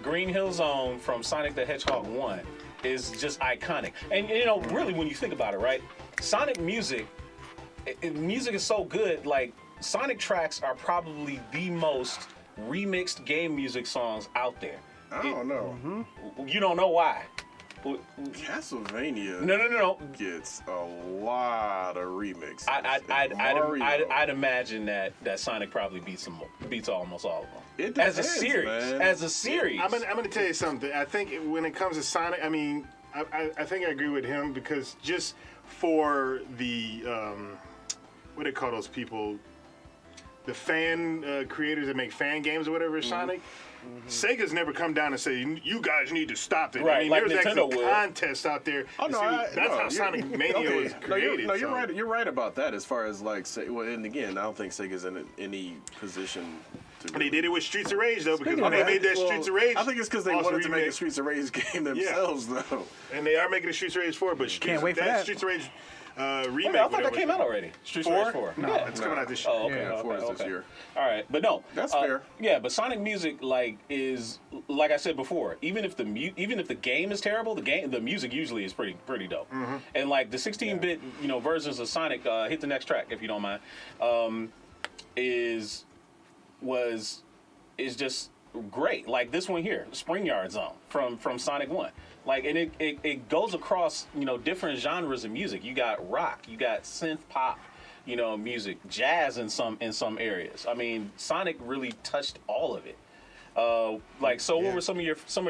A: Green Hill Zone from Sonic the Hedgehog 1 is just iconic. And really when you think about it, right? Sonic music, music is so good. Like, Sonic tracks are probably the most remixed game music songs out there.
C: I don't know.
A: You don't know why.
C: Castlevania
A: No.
C: gets a lot of remixes.
A: I'd imagine that Sonic probably beats almost all of them.
C: It depends,
A: as a series.
C: man.
A: As a series.
F: I'm gonna tell you something. I think when it comes to Sonic, I mean, I think I agree with him because just for the what do they call those people? The fan creators that make fan games or whatever, Sonic. Sega's never come down and say, you guys need to stop it.
A: Right,
F: I mean,
A: like
F: there's
A: Nintendo
F: actually
A: would.
F: contests out there.
C: Oh,
F: to
C: no,
F: see- that's how Sonic Mania was created.
C: No, you're
F: so.
C: right. You're right about that. As far as like, well, and again, I don't think Sega's in any position to.
F: And they did it with Streets of Rage though, because
B: Speaking
F: when
B: of
F: they made that
C: Well,
F: Streets of Rage,
C: I think it's because they
F: also
C: wanted to make a
F: remake-
C: Streets of Rage game themselves, though.
F: and they are making a Streets of Rage 4, but
B: Can't wait for that.
F: Streets of Rage remake.
A: Wait, I thought
F: whatever
A: that came
F: it's
A: out already. Streets of Rage 4.
F: No,
A: Yeah.
F: it's coming out this year.
A: Oh, okay.
C: Yeah, 4 is this
A: okay.
C: year.
A: All right, but no,
C: That's fair.
A: Yeah, but Sonic music is like I said before. Even if the game is terrible, the music usually is pretty dope. And like the 16-bit versions of Sonic, hit the next track if you don't mind. Is just great. Like this one here, Spring Yard Zone from Sonic 1. Like, and it goes across different genres of music. You got rock, you got synth pop, music, jazz in some areas. I mean, Sonic really touched all of it. What were some of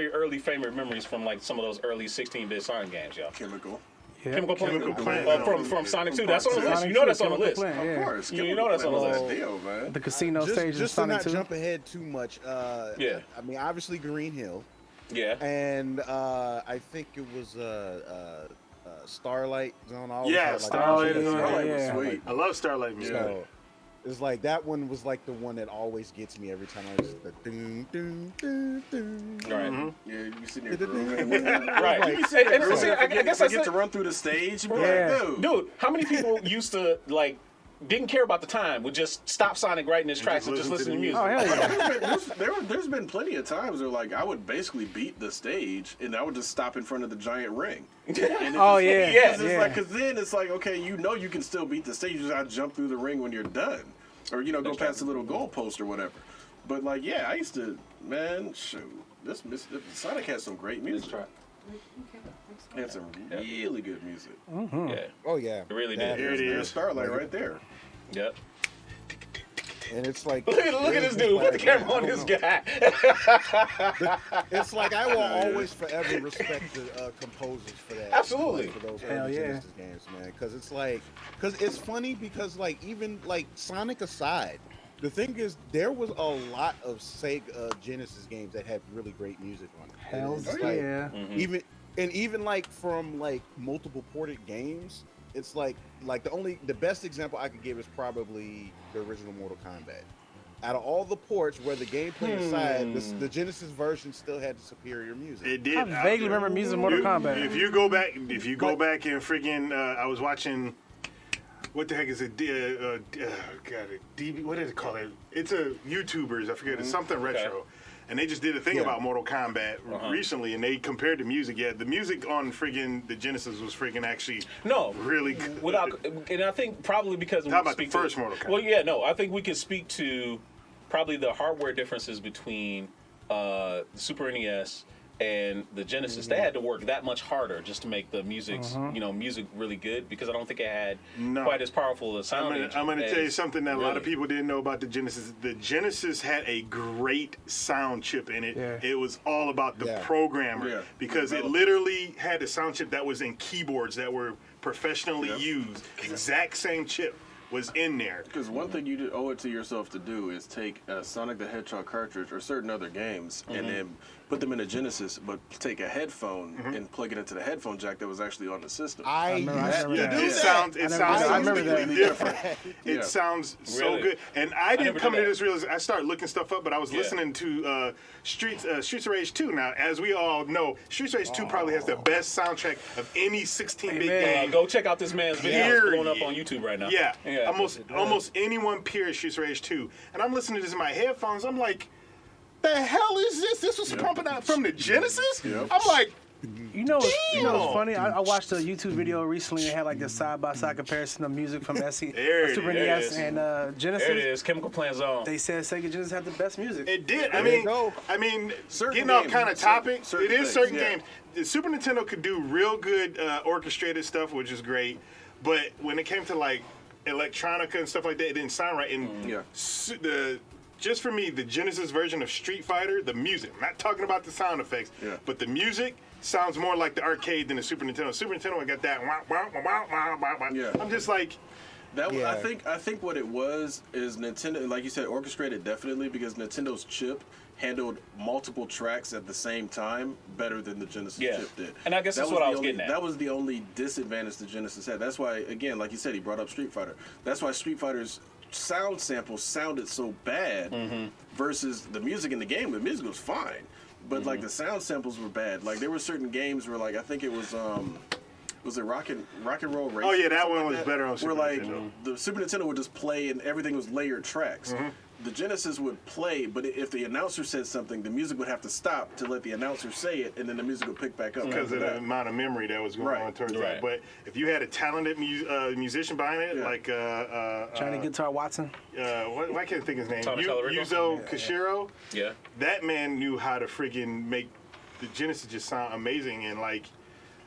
A: your early favorite memories from like some of those early 16-bit Sonic games, y'all?
C: Chemical.
B: Yeah.
A: Chemical Plant
F: Plant.
A: from Sonic 2. That's on the list.
B: Sonic
A: You know
B: 2,
A: that's on the
B: Chemical
A: list.
B: Plant, yeah.
C: Of course.
A: You know that's on the
C: Chemical
A: list.
C: Plant was that deal, man.
B: The casino stage in
D: Just to
B: Sonic
D: not
B: 2.
D: jump ahead too much.
A: Yeah.
D: I mean, obviously Green Hill,
A: Yeah.
D: and I think it was Starlight Zone. I always
F: Yeah,
D: felt like
F: Starlight
D: that was
F: Zone,
C: Starlight
B: yeah.
C: was
B: Yeah.
C: sweet.
F: I love Starlight music.
D: So it's like that one was like the one that always gets me every time. I just the ding ding ding ding.
A: Right.
C: Yeah, you sitting there, grooving.
A: Right.
D: Like,
A: And see, I guess
C: I
A: that's
C: get to
A: it.
C: run through the stage. And be
B: Yeah.
C: like,
A: Dude, how many people used to like didn't care about the time, would just stop Sonic right in his tracks and just listen to music?
B: Oh, hell yeah.
C: There's been plenty of times where like I would basically beat the stage and I would just stop in front of the giant ring. And it
B: Oh,
C: just-
B: yeah.
A: Yeah.
C: Cause it's like, cause then it's like, okay, you can still beat the stage. You just gotta jump through the ring when you're done, or go past the little goalpost or whatever. But like, yeah, I used to, man, shoot, Sonic has some great music.
G: Okay,
C: It had some really good music.
A: Yeah.
D: Oh yeah.
A: It really did.
D: That
F: Here it
C: There's
F: is.
C: Starlight right there.
A: Yep.
D: And it's like
A: Look at this dude. Put the camera on this guy.
D: It's like I will always forever respect the composers for that.
A: Absolutely.
D: Like, for those
B: Hell
D: early
B: yeah.
D: Genesis games, man. Because it's funny because like even like Sonic aside, the thing is there was a lot of Sega Genesis games that had really great music on it.
B: Hell
D: It's like,
B: yeah.
D: even like from like multiple ported games, it's like the best example I could give is probably the original Mortal Kombat. Out of all the ports where the gameplay aside, the Genesis version still had the superior music.
F: It did.
B: I vaguely remember music in Mortal Kombat.
F: If you go back and friggin', I was watching. What the heck is it? God, DB. What is it called? It's a YouTubers. I forget. It's something retro. And they just did a thing about Mortal Kombat recently, and they compared the music. Yeah, the music on friggin' the Genesis was friggin' actually really good.
A: And I think probably because
F: How about the first Mortal Kombat?
A: Well, yeah, no, I think we could speak to probably the hardware differences between the Super NES and the Genesis. They had to work that much harder just to make the music really good, because I don't think it had quite as powerful a sound.
F: I'm going to tell you something that a lot of people didn't know about the Genesis. The Genesis had a great sound chip in it.
B: Yeah.
F: It was all about the programmer because it literally had a sound chip that was in keyboards that were professionally used. Exact same chip was in there.
C: Because one thing you owe it to yourself to do is take a Sonic the Hedgehog cartridge or certain other games and then put them in a Genesis, but take a headphone and plug it into the headphone jack that was actually on the system.
B: I remember that.
F: It sounds completely different. It
C: Yeah.
F: sounds so
A: Really?
F: good. And I didn't
A: never
F: come
A: did
F: to
A: that.
F: this realization. I started looking stuff up, but I was listening to Streets of Rage 2. Now, as we all know, Streets of Rage 2 probably has the best soundtrack of any 16-bit game.
A: Go check out this man's video. It's blowing up on YouTube right now.
F: Yeah. Almost anyone period Streets of Rage 2. And I'm listening to this in my headphones. I'm like, the hell is this? This was pumping out from the Genesis?
C: Yep.
F: I'm like,
B: You know what's funny? I watched a YouTube video recently. They had like this side-by-side comparison of music from Super NES and Genesis.
A: There it is, Chemical Plant Zone.
B: They said Sega Genesis had the best music.
F: it did.
D: There you go.
C: Certain
F: Getting off
C: games,
F: kind of topic,
C: certain
F: it is
C: things,
F: certain
C: yeah.
F: games. The Super Nintendo could do real good orchestrated stuff, which is great. But when it came to like electronica and stuff like that, it didn't sound right. And just for me, the Genesis version of Street Fighter, the music, I'm not talking about the sound effects, but the music sounds more like the arcade than the Super Nintendo. Super Nintendo, I got that. Wah, wah, wah, wah, wah, wah.
C: Yeah.
F: I'm just like,
C: That I think what it was is Nintendo, like you said, orchestrated definitely, because Nintendo's chip handled multiple tracks at the same time better than the Genesis chip did.
A: And I guess that's what I was getting at.
C: That was the only disadvantage the Genesis had. That's why, again, like you said, he brought up Street Fighter. That's why Street Fighter's sound samples sounded so bad versus the music in the game. The music was fine, but like the sound samples were bad. Like there were certain games where, like, I think it was it Rock and Roll Racing?
F: oh yeah, that
C: or something
F: one was
C: like
F: better on
C: Where
F: Super
C: like
F: Nintendo.
C: the Super Nintendo would just play and everything was layered tracks. The Genesis would play, but if the announcer said something, the music would have to stop to let the announcer say it, and then the music would pick back up.
F: Because of the amount of memory that was going on towards that. But if you had a talented musician behind it, like
B: Johnny Guitar Watson.
F: why can't I think of his name?
A: Thomas Talarico?
F: Yuzo Koshiro.
A: Yeah.
F: That man knew how to friggin' make the Genesis just sound amazing, and like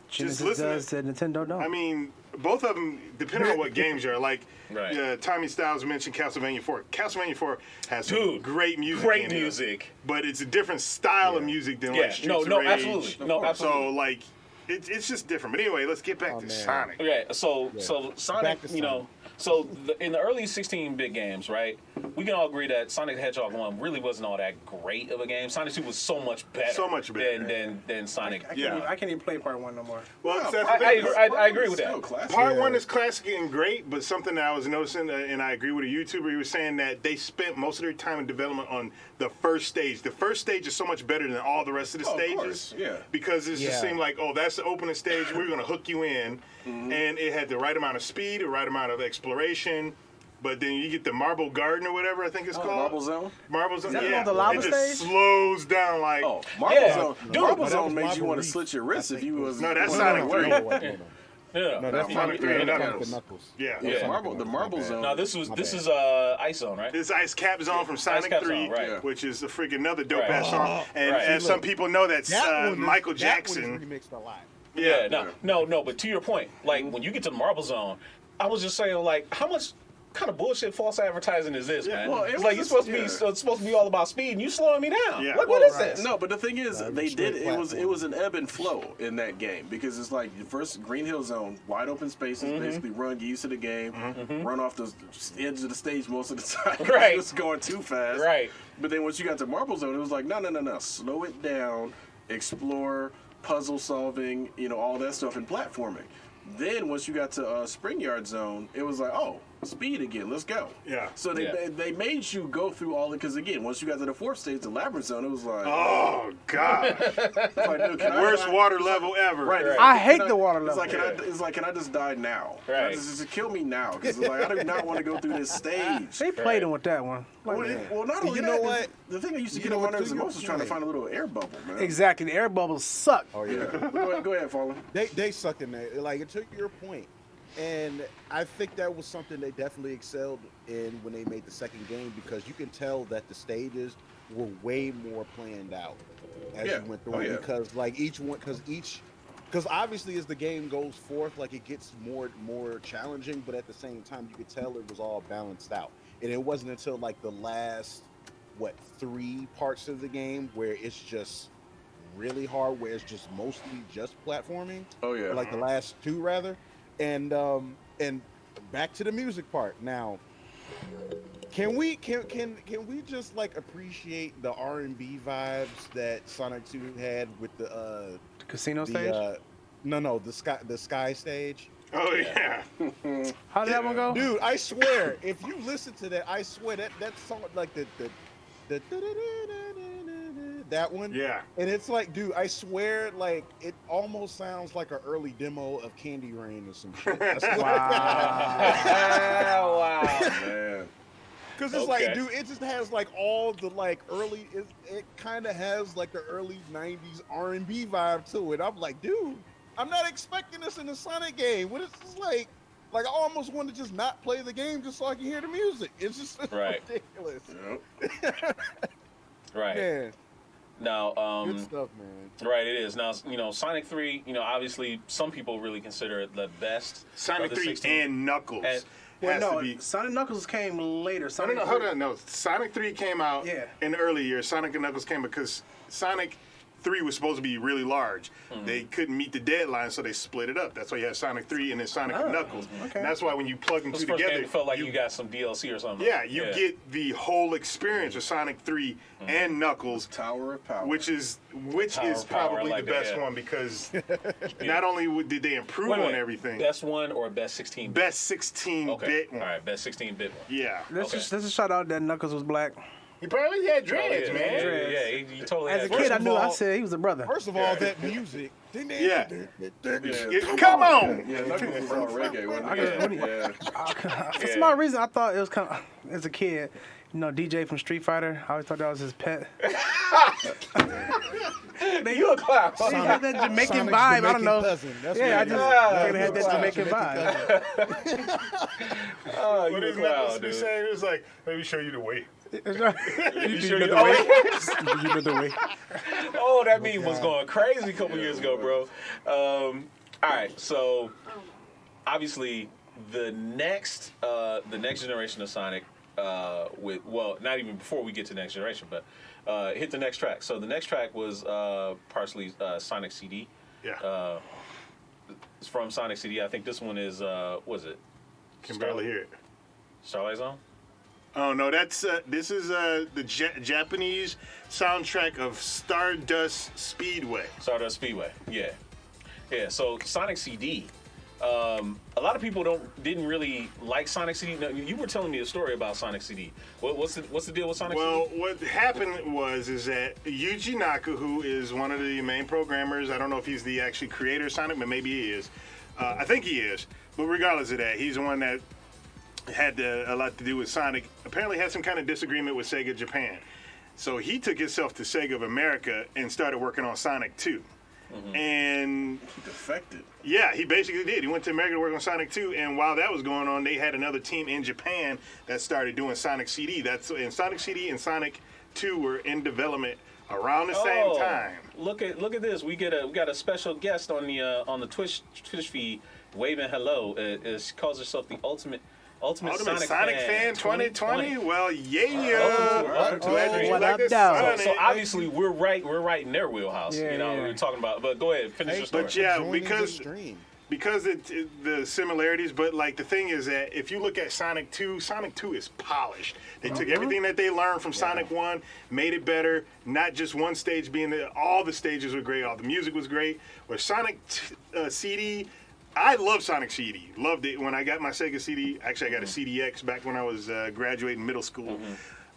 B: Genesis
F: just
B: does that Nintendo don't.
F: I mean, both of them, depending on what games you're like.
A: Right.
F: Tommy Styles mentioned Castlevania 4. Castlevania 4 has some great music.
A: Great
F: in it,
A: music.
F: but it's a different style of music than like Streets of Rage.
A: Absolutely. No, absolutely.
F: So like, it's just different. But anyway, let's get back to Sonic.
A: Okay, so Sonic,
D: Back to
A: you know, so in the early 16-bit games, right? We can all agree that Sonic the Hedgehog 1 really wasn't all that great of a game. Sonic 2 was so much better.
F: So much better.
A: than Sonic.
B: I can't even play part 1 no more.
F: Well,
A: I agree with that.
F: Part 1 is classic and great, but something that I was noticing, and I agree with a YouTuber, he was saying that they spent most of their time in development on the first stage. The first stage is so much better than all the rest of the stages. Because it just seemed like, oh, that's the opening stage, we're going to hook you in. And it had the right amount of speed, the right amount of exploration. But then you get the Marble Garden or whatever I think it's called.
C: Marble Zone?
F: Marble Zone,
B: Is that
F: yeah.
B: the lava
F: it just
B: stage?
F: slows down like...
C: Oh, Marble Zone.
A: Dude,
C: Marble
D: that
C: Zone
D: was
C: made you
D: Marble
C: want to
D: Reef.
C: slit your wrist if you was...
F: No, that's
C: was
F: Sonic
C: on
F: 3.
C: the way.
A: Yeah.
D: No, that's
F: Sonic 3 and
D: Knuckles.
F: Knuckles. Yeah.
C: The Marble Zone.
A: No, this is Ice Zone, right?
F: This Ice Cap Zone from Sonic
A: Cap
F: 3,
A: Zone, right.
F: which is a freaking another dope ass
A: Right.
F: song. And as some people know, that's Michael Jackson.
D: That one is remixed a lot.
A: Yeah, no, but to your point, like when you get to the Marble Zone, I was just saying, like, how much kind of bullshit false advertising is this, man?
C: Well,
A: It's like you're supposed to be all about speed, and you slowing me down.
F: Yeah.
A: Like, what is this?
C: No, but the thing is, they
D: straight
C: did. It was an ebb and flow in that game because it's like the first Green Hill Zone, wide open spaces, basically run, get used to the game, run off the edge of the stage most of the time.
A: Right.
C: It was going too fast.
A: Right.
C: But then once you got to Marble Zone, it was like, no, slow it down, explore, puzzle solving, all that stuff, and platforming. Then once you got to Spring Yard Zone, it was like, oh, speed again, let's go.
F: Yeah.
C: So they made you go through all it, because again, once you got to the fourth stage, the Labyrinth Zone, it was like,
F: Oh God!
C: like, dude,
F: Worst water level ever.
C: Right.
B: I hate the water level.
C: It's like, can I just die now?
A: Right.
C: Just kill me now, because like, I do not want to go through this stage.
B: They played him with that one. Like,
C: Well, not only
D: You
C: that,
D: know what?
C: the thing that used to
D: You
C: get
D: know
C: on my
D: what,
C: nerves
D: to
C: the
D: your
C: most was trying to
D: point.
C: find a little air bubble, man.
B: exactly. The air bubbles suck.
C: Oh yeah. go ahead, Fallen.
D: They sucked in there. Like, it took your point. And I think that was something they definitely excelled in when they made the second game, because you can tell that the stages were way more planned out as
C: Yeah.
D: you went through
C: Oh,
D: it.
C: yeah.
D: Because like because obviously as the game goes forth, like it gets more challenging, but at the same time you could tell it was all balanced out. And it wasn't until like the last 3 parts of the game where it's just really hard, where it's just mostly just platforming.
C: Oh yeah.
D: Like the last 2 rather. And back to the music part. Now, can we just like appreciate the R&B vibes that Sonic 2 had with the
B: Casino stage?
D: the sky stage?
F: Oh yeah.
B: How did that one go?
D: Dude, I swear, if you listen to that, I swear that song, like the that one.
F: Yeah.
D: And it's like, dude, I swear, like it almost sounds like an early demo of Candy Rain or some shit.
A: Wow.
C: Man.
D: Because it's
A: Okay.
D: like, dude, it just has like all the like early. It kind of has like the early '90s R&B vibe to it. I'm like, dude, I'm not expecting this in a Sonic game. What is this like? Like, I almost want to just not play the game just so I can hear the music. It's just
A: Right.
D: ridiculous.
A: Right.
D: Man,
A: Now,
D: good stuff, man.
A: right, it is. Now, Sonic 3, obviously some people really consider it the best.
F: Sonic
A: of the
F: 3
A: 16.
F: and Knuckles
A: And-
F: has to be.
B: Sonic Knuckles came later.
F: No,
B: Sonic
F: no, hold on. No, Sonic 3 came out
B: Yeah.
F: in the early years. Sonic and Knuckles came because Sonic 3 was supposed to be really large. They couldn't meet the deadline, so they split it up. That's why you have Sonic 3 and then Sonic and Knuckles.
B: okay.
F: And that's why when you plug them
A: This
F: two
A: first
F: together,
A: game felt like you got some DLC or something.
F: yeah, you get the whole experience of Sonic 3 and Knuckles,
C: Tower of Power.
F: which is
A: Tower of Power,
F: probably
A: I like
F: the
A: that,
F: best
A: yeah.
F: one because not only did they improve
A: Wait a
F: on
A: minute,
F: everything,
A: Best one or best 16?
F: best 16-bit
A: Okay.
F: one.
A: All right, best 16-bit one.
F: Yeah,
B: Let's
A: Okay.
B: just shout out that Knuckles was black.
F: he probably had dreads,
A: yeah,
F: man.
A: Yeah, yeah, he totally
B: As a
A: had
B: kid,
A: dreads.
B: I
D: of
B: knew. I
D: all-
B: said he was a brother.
D: First of all, that music.
F: Yeah.
C: Yeah.
F: Come on.
C: Yeah, Knuckles was all reggae, wasn't
B: got-
C: it?
B: For some odd reason, I thought it was kind of, as a kid, DJ from Street Fighter. I always thought that was his pet.
A: You a clown.
B: He had that Jamaican
D: Sonic's
B: vibe. I
D: Jamaican
B: don't know.
D: cousin. That's
B: Yeah, I
D: what it
B: just
D: is.
B: figured it had that Jamaican vibe.
A: Oh, you
F: What
A: a
F: is
A: clown,
F: Knuckles be
A: dude.
F: saying? It was like, let me show you the way.
A: You sure you-
B: Oh,
A: Oh, that meme was going crazy a couple years ago, bro. All right, so obviously the next generation of Sonic, not even before we get to next generation, but hit the next track. So the next track was partially Sonic CD.
F: Yeah,
A: It's from Sonic CD. I think this one is what is it?
F: can barely hear it.
A: Starlight Zone.
F: Oh no, that's this is the Japanese soundtrack of Stardust Speedway.
A: Stardust Speedway. Yeah. So Sonic CD. A lot of people didn't really like Sonic CD. Now, you were telling me a story about Sonic CD. What's the deal with Sonic
F: Well,
A: CD?
F: what happened is that Yuji Naka, who is one of the main programmers, I don't know if he's the actually creator of Sonic, but maybe he is. I think he is. But regardless of that, he's the one that had a lot to do with Sonic. Apparently had some kind of disagreement with Sega Japan. So he took himself to Sega of America and started working on Sonic 2. And
C: He defected.
F: yeah, he basically did. He went to America to work on Sonic 2, and while that was going on, they had another team in Japan that started doing Sonic CD. And Sonic CD and Sonic 2 were in development around the same time.
A: Look at this. We got a special guest on the Twitch feed, waving hello. She calls herself the ultimate Ultimate
F: Sonic
A: Sonic
F: fan 2020. Well, yeah.
A: Welcome to
F: Glad you
B: what
F: like
B: up,
F: this,
B: though?
F: Sonic.
A: So obviously we're right in their wheelhouse.
B: Yeah,
A: you know,
B: yeah.
A: we were talking about. But go ahead, finish your story.
F: But yeah,
D: Joining
F: because
D: the stream.
F: the similarities, but like the thing is that if you look at Sonic 2 is polished. They took everything that they learned from Sonic 1, made it better, not just one stage being there. All the stages were great, all the music was great. Where Sonic CD, I love Sonic CD. Loved it. When I got my Sega CD, actually I got a CDX back when I was graduating middle school.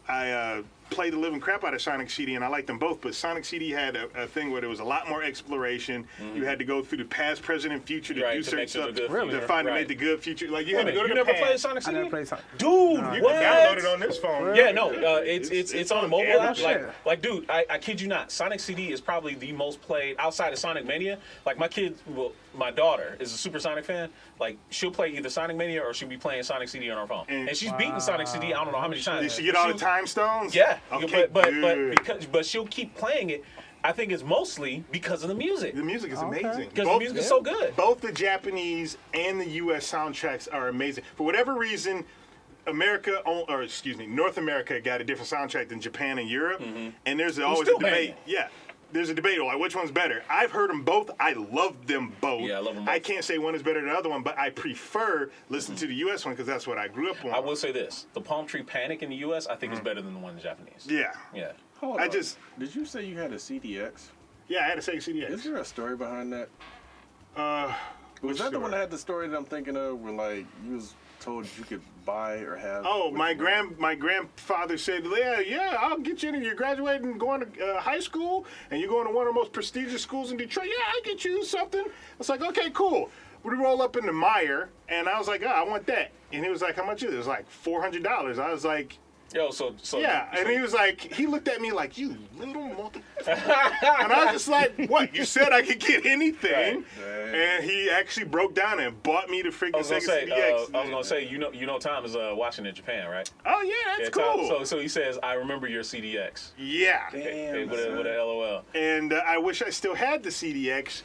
F: I played the living crap out of Sonic CD, and I liked them both. But Sonic CD had a thing where there was a lot more exploration. You had to go through the past, present, and future to
A: Right,
F: do
A: to
F: certain
A: make sure
F: stuff
A: the good
F: to
A: future.
F: find to
A: Right.
F: make the good future. Like you had to go to
A: You
F: the
A: never
F: past.
A: played Sonic
B: I
A: CD?
B: never played Sonic.
A: Dude,
F: You
A: what?
F: can download it on this phone.
A: Yeah, no, it's on the mobile
F: everything.
A: app.
B: Shit.
A: Like, dude, I kid you not. Sonic CD is probably the most played outside of Sonic Mania. Like my kid, well, my daughter is a super Sonic fan. Like she'll play either Sonic Mania or she'll be playing Sonic CD on her phone. And she's beaten Sonic CD. I don't know how many times.
F: Did she get all the time stones?
A: Yeah,
F: Okay, good.
A: but she'll keep playing it. I think it's mostly because of the music.
F: The music is amazing.
A: Because the music is so good.
F: Both the Japanese and the U.S. soundtracks are amazing. For whatever reason, North America got a different soundtrack than Japan and Europe. And there's always a
A: still
F: debate.
A: banging.
F: Yeah. There's a debate like which one's better. I've heard them both. I love them both.
A: Yeah, I love them both.
F: I can't say one is better than the other one, but I prefer listening to the U.S. one because that's what I grew up on.
A: I will say this: the Palm Tree Panic in the U.S. I think is better than the one in the Japanese.
F: Yeah.
A: Yeah.
C: Hold
F: I
C: on.
F: just-
C: Did you say you had a CDX?
F: Yeah, I had to say
C: Is
F: CDX.
C: there a story behind that?
F: Which
C: Was that the one
F: story?
C: that had the story that I'm thinking of, where like you was told you could buy or have?
F: Oh,
C: what
F: my
C: you wanted?
F: my grandfather said, yeah, I'll get you in. You're graduating, going to high school, and you're going to one of the most prestigious schools in Detroit. Yeah, I'll get you something. I was like, okay, cool. We roll up in the Meyer, and I was like, I want that. And he was like, how much is it? It was like $400. I was like,
A: Yo, so
F: yeah. And he was like, he looked at me like, you little mother. And I was just like, what? You said I could get anything.
C: Right.
F: And he actually broke down and bought me the freaking
A: I was gonna
F: Sega
A: say,
F: CDX.
A: I was gonna say, you know, Tom is watching in Japan, right?
F: Oh, yeah, that's
A: Tom,
F: cool.
A: so he says, I remember your CDX.
F: Yeah.
C: Damn.
A: With a LOL.
F: And I wish I still had the CDX,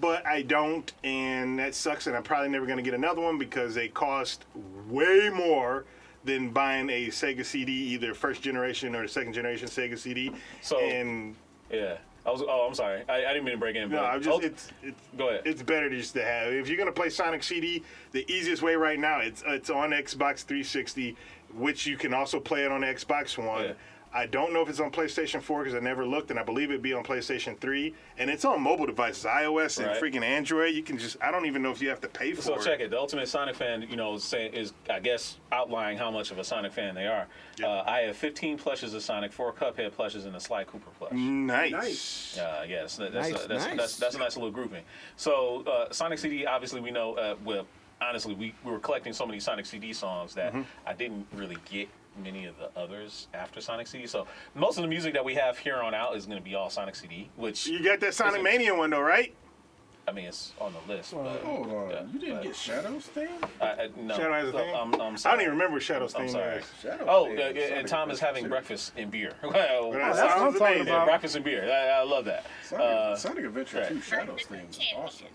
F: but I don't, and that sucks. And I'm probably never going to get another one because they cost way more than buying a Sega CD, either first generation or second generation Sega CD.
A: So-
F: and
A: Yeah. I'm sorry. I didn't mean to break in.
F: no,
A: But
F: I'm just it's
A: go ahead.
F: It's better just to have. If you're going to play Sonic CD, the easiest way right now it's on Xbox 360, which you can also play it on Xbox One.
A: Yeah.
F: I don't know if it's on PlayStation 4 because I never looked, and I believe it'd be on PlayStation 3. And it's on mobile devices, iOS and
A: Right.
F: freaking Android. You can I don't even know if you have to pay for
A: So
F: it.
A: check it. The Ultimate Sonic fan, is I guess outlining how much of a Sonic fan they are.
F: Yeah.
A: I have 15 plushes of Sonic, 4 Cuphead plushes, and a Sly Cooper plush.
F: Nice.
A: Yes,
D: Nice.
A: that's a nice little grouping. So Sonic CD, obviously we know. Well, honestly, we were collecting so many Sonic CD songs that I didn't really get many of the others after Sonic CD. So most of the music that we have here on out is going to be all Sonic CD, which
F: You got that Sonic Mania one though, right?
A: I mean it's on the list. But,
C: Hold on.
A: yeah,
C: You didn't
A: but-
C: get Shadow's thing?
A: no.
F: Shadow has a thing?
A: I'm
F: I
A: sorry.
F: don't even remember what Shadow's
A: I'm
F: thing
A: sorry.
F: is.
C: Shadow's
A: Oh,
C: thing
A: and
C: Sonic
A: Tom is having
C: Adventure
A: breakfast and beer.
F: That
B: that's what I'm
F: sounds
B: talking
F: amazing.
B: about.
A: Breakfast and beer. I love that.
C: 2. Sonic Adventure
A: right.
C: 2 Shadow's thing is awesome.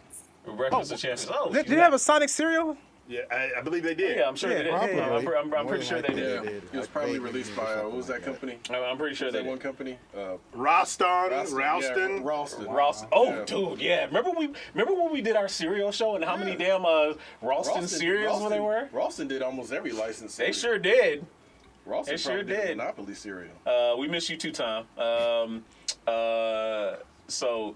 A: Breakfast of Champions. Oh,
B: Did they have a Sonic cereal?
F: Yeah, I believe they did.
A: yeah, I'm sure they did.
B: Probably.
A: I'm pretty sure they
C: Yeah,
A: did.
C: it was probably released by, what was that company?
A: I'm pretty sure
C: Was
A: they
C: that
A: did.
C: one company?
F: Ralston.
C: Yeah, Ralston.
A: Ross. Oh,
C: Yeah.
A: dude, yeah. Remember when we did our cereal show and how many damn Ralston cereals they were?
C: Ralston did almost every license.
A: They sure did.
C: Ralston
A: they sure
C: probably did
A: did.
C: Monopoly cereal.
A: We miss you too, Tom. So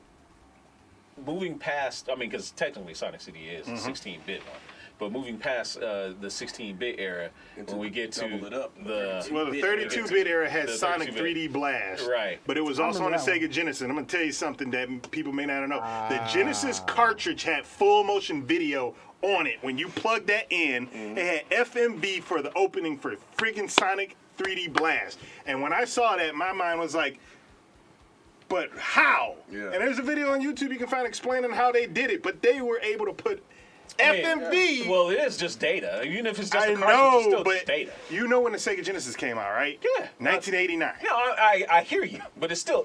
A: moving past, I mean, because technically Sonic CD is a 16-bit one. But moving past the 16-bit era,
C: Into
A: when we get to
C: double it up.
A: the
F: Well, the 32-bit era had
A: The
F: Sonic
A: 32-bit.
F: 3D Blast.
A: Right.
F: But it was also on the
B: remember that
F: Sega Genesis. I'm going to tell you something that people may not know. The Genesis cartridge had full motion video on it. When you plug that in, it had FMV for the opening for freaking Sonic 3D Blast. And when I saw that, my mind was like, but how?
C: Yeah.
F: And there's a video on YouTube you can find explaining how they did it. But they were able to put FMV.
A: Well, it is just data. Even if it's just
F: I
A: a cartridge, it's
F: know,
A: still
F: but
A: just data.
F: you know when the Sega Genesis came out, right?
A: Yeah.
F: 1989.
A: No, I hear you, but it's still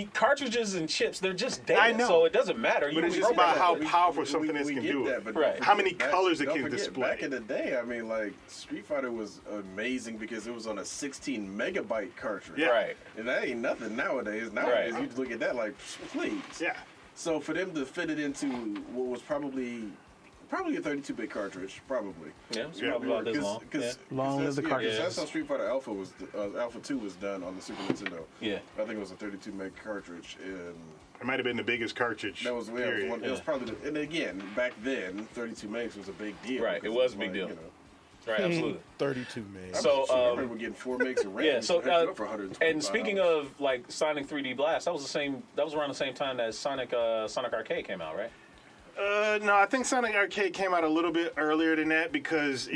A: cartridges and chips, they're just data,
F: I know.
A: so it doesn't matter.
F: But it's just about how powerful something is can
C: get
F: do
C: that,
F: it.
C: but
A: Right.
C: don't
F: How many
C: forget
F: colors it
C: don't
F: can
C: forget,
F: display.
C: Back in the day, I mean, like Street Fighter was amazing because it was on a 16 megabyte cartridge.
F: Yeah.
A: Right.
C: And that ain't nothing nowadays. Nowadays, you look at that like, please.
F: Yeah.
C: So for them to fit it into what was probably a 32-bit cartridge, probably.
A: Yeah, it's probably about this long. Yeah.
B: Long live the cartridge.
C: That's how Street Fighter Alpha was. Alpha 2 was done on the Super Nintendo.
A: Yeah.
C: I think it was a 32 meg cartridge, and
F: It might have been the biggest cartridge.
C: that was
F: period.
C: it was probably. And again, back then, 32 megs was a big deal.
A: Right, it
C: because
A: was a
C: was
A: big
C: like,
A: deal.
C: You know,
A: Right, absolutely.
D: 32 man.
A: So,
C: I remember getting 4 megs of RAM.
A: Yeah, so
C: for $125.
A: and speaking of like Sonic 3D Blast, that was around the same time that Sonic Arcade came out, right?
F: No, I think Sonic Arcade came out a little bit earlier than that because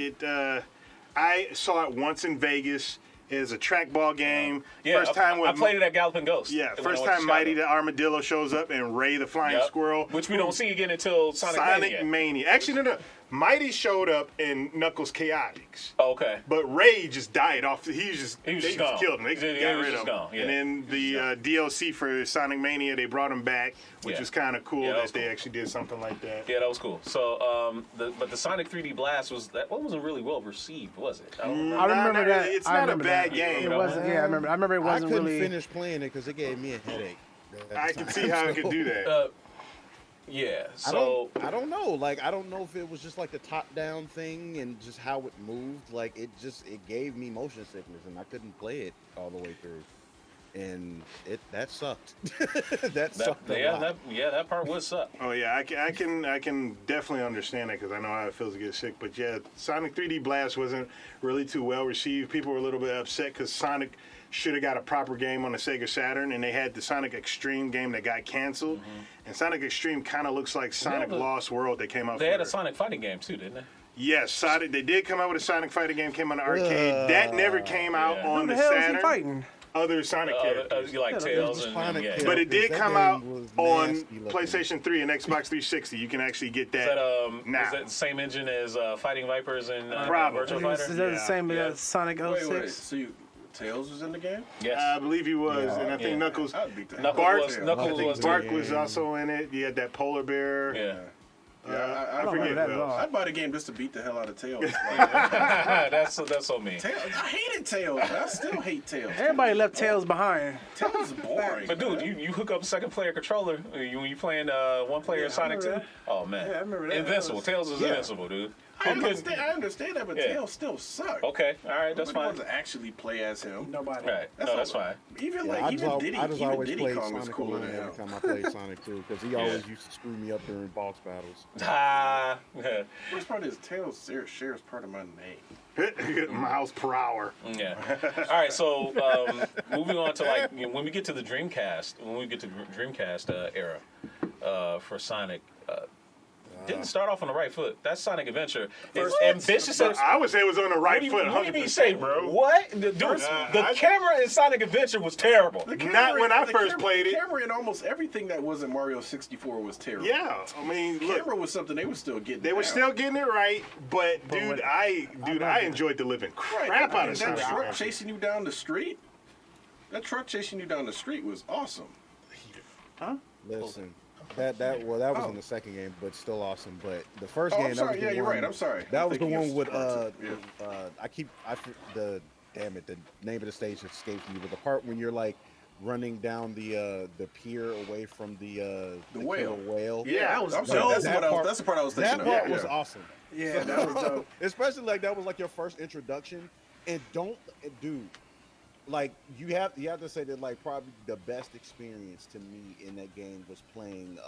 F: I saw it once in Vegas. It was a trackball game.
A: Yeah,
F: First time
A: I played it at Galloping Ghost.
F: Yeah,
A: when I
F: first
A: went to
F: time Mighty the
A: Chicago.
F: Armadillo shows up and Ray the Flying
A: Yep.
F: Squirrel.
A: Which we don't see again until Sonic Mania.
F: Actually, no. Mighty showed up in Knuckles Chaotix.
A: Oh, okay.
F: But Ray just died off. They
A: just
F: just
A: gone.
F: killed him. They
A: He
F: got
A: was
F: rid
A: just
F: of him.
A: gone, yeah.
F: And then the DLC for Sonic Mania, they brought him back, which
A: Yeah.
F: was kind of cool
A: Yeah, that
F: that
A: was
F: they
A: cool.
F: actually did something like that.
A: Yeah, that was cool. So, but the Sonic 3D Blast wasn't really well received, was it? I don't remember.
B: I remember that.
F: It's
B: I
F: not a
B: remember
F: bad
B: that.
F: game.
B: It wasn't. Yeah, I remember. I remember it
D: I
B: wasn't
D: couldn't
B: really.
D: finish playing it because it gave me a headache. at
F: I
D: the
F: can
D: time.
F: see how it could do that.
A: Yeah.
D: I
A: So
D: don't know. Like, I don't know if it was just like the top-down thing and just how it moved. Like, it gave me motion sickness, and I couldn't play it all the way through. And that sucked. that sucked a lot.
A: that part would suck.
F: Oh yeah, I can definitely understand that because I know how it feels to get sick. But yeah, Sonic 3D Blast wasn't really too well received. People were a little bit upset because Sonic should have got a proper game on the Sega Saturn, and they had the Sonic Extreme game that got canceled.
A: Mm-hmm.
F: And Sonic Extreme kind of looks like Sonic Lost World that came out.
A: They had a Sonic fighting game too, didn't they?
F: Yes, Sonic. They did come out with a Sonic fighting game. Came on the arcade. That never came out
A: Yeah.
F: on
B: Who
F: the
B: the hell is he
F: Saturn.
B: fighting?
F: Other Sonic characters.
A: You like
B: Yeah,
A: Tails
D: the
A: and
D: Sonic
A: yeah.
D: characters.
F: But it did
D: That
F: come
D: game
F: out
D: was
F: on
D: nasty looking.
F: PlayStation 3 and Xbox 360. You can actually get
A: Is
F: that.
A: that
F: now.
A: is that the same engine as Fighting Vipers and
F: Probably.
A: Virtua
B: Is
A: Fighter?
B: that the
F: Yeah.
B: same
A: Yeah.
B: as Sonic 06?
C: Wait. So Tails was in the game?
A: Yes.
F: I believe he was,
D: Yeah.
F: and I think
A: Yeah.
F: Knuckles.
C: I'd beat that.
A: Knuckles
C: hell
A: was-
C: out of
A: Knuckles
C: Tails.
A: was
F: Bark
D: Yeah.
F: was also in it. You had that polar bear.
A: Yeah.
C: Yeah,
F: I
B: don't
F: forget
B: remember that
F: who
B: at
F: else.
B: all.
C: I'd buy the game just to beat the hell out of Tails. Like,
A: that's so mean.
C: Tails, I hated Tails. I still hate Tails.
B: Everybody left Tails behind.
C: Tails is boring.
A: But dude, you hook up a second player controller when you playing one player
B: Yeah, I
A: Sonic 2.
B: remember
A: Oh man,
B: Yeah, I remember that.
A: Invincible. Tails is invincible, dude.
C: I understand that, but
A: Yeah.
C: Tails still sucks.
A: Okay, all right, that's
C: Nobody
A: fine.
C: wants to actually play as him.
B: Nobody.
A: Right,
C: That's
A: no, that's
C: all-
A: fine.
C: Even
D: Yeah,
C: like
D: I
C: even
D: just
C: Diddy
D: always
C: Diddy
D: played
C: Kong was
D: Sonic
C: cooler
D: alone
C: than him.
D: every time I played Sonic 2 because he always used to screw me up during boss battles.
A: Ah, yeah.
C: Worst part is Tails shares part of my name.
F: Miles per hour.
A: Yeah. All right. So moving on to like when we get to the Dreamcast, era for Sonic, didn't start off on the right foot. That Sonic Adventure is ambitious. As,
F: I would say it was on the right foot.
A: What do you mean
F: 100%,
A: say,
F: bro.
A: What? Dude, the camera in Sonic Adventure was terrible.
F: Not when I first played it.
C: The camera in almost everything that wasn't Mario 64 was terrible.
F: Yeah, I mean,
C: The
F: look,
C: camera was something they were still getting.
F: they were
C: down.
F: still getting it right, but dude, I enjoyed the living
C: Right,
F: crap
C: I
F: out
C: mean,
F: of
C: that
F: Sonic
C: truck
F: Adventure.
C: chasing you down the street. That truck chasing you down the street was awesome.
D: Listen, that was in the second game, but still awesome. But the first
C: Oh,
D: game,
C: I'm
D: that
C: sorry.
D: was
C: Yeah,
D: the
C: you're
D: one,
C: right. I'm sorry.
D: That
C: I'm
D: was the
C: thinking
D: one
C: of
D: with
C: Spartan.
D: the name of the stage escapes me. But the part when you're like running down the pier away from the
C: whale.
D: killer whale.
C: Yeah,
B: that was
C: I'm sorry.
B: dope.
C: That's the part I was thinking
D: That
C: of.
D: part
C: Yeah,
D: was
C: yeah.
D: awesome.
B: Yeah, that was dope.
D: Especially like that was like your first introduction, and dude, like you have to say that like probably the best experience to me in that game was playing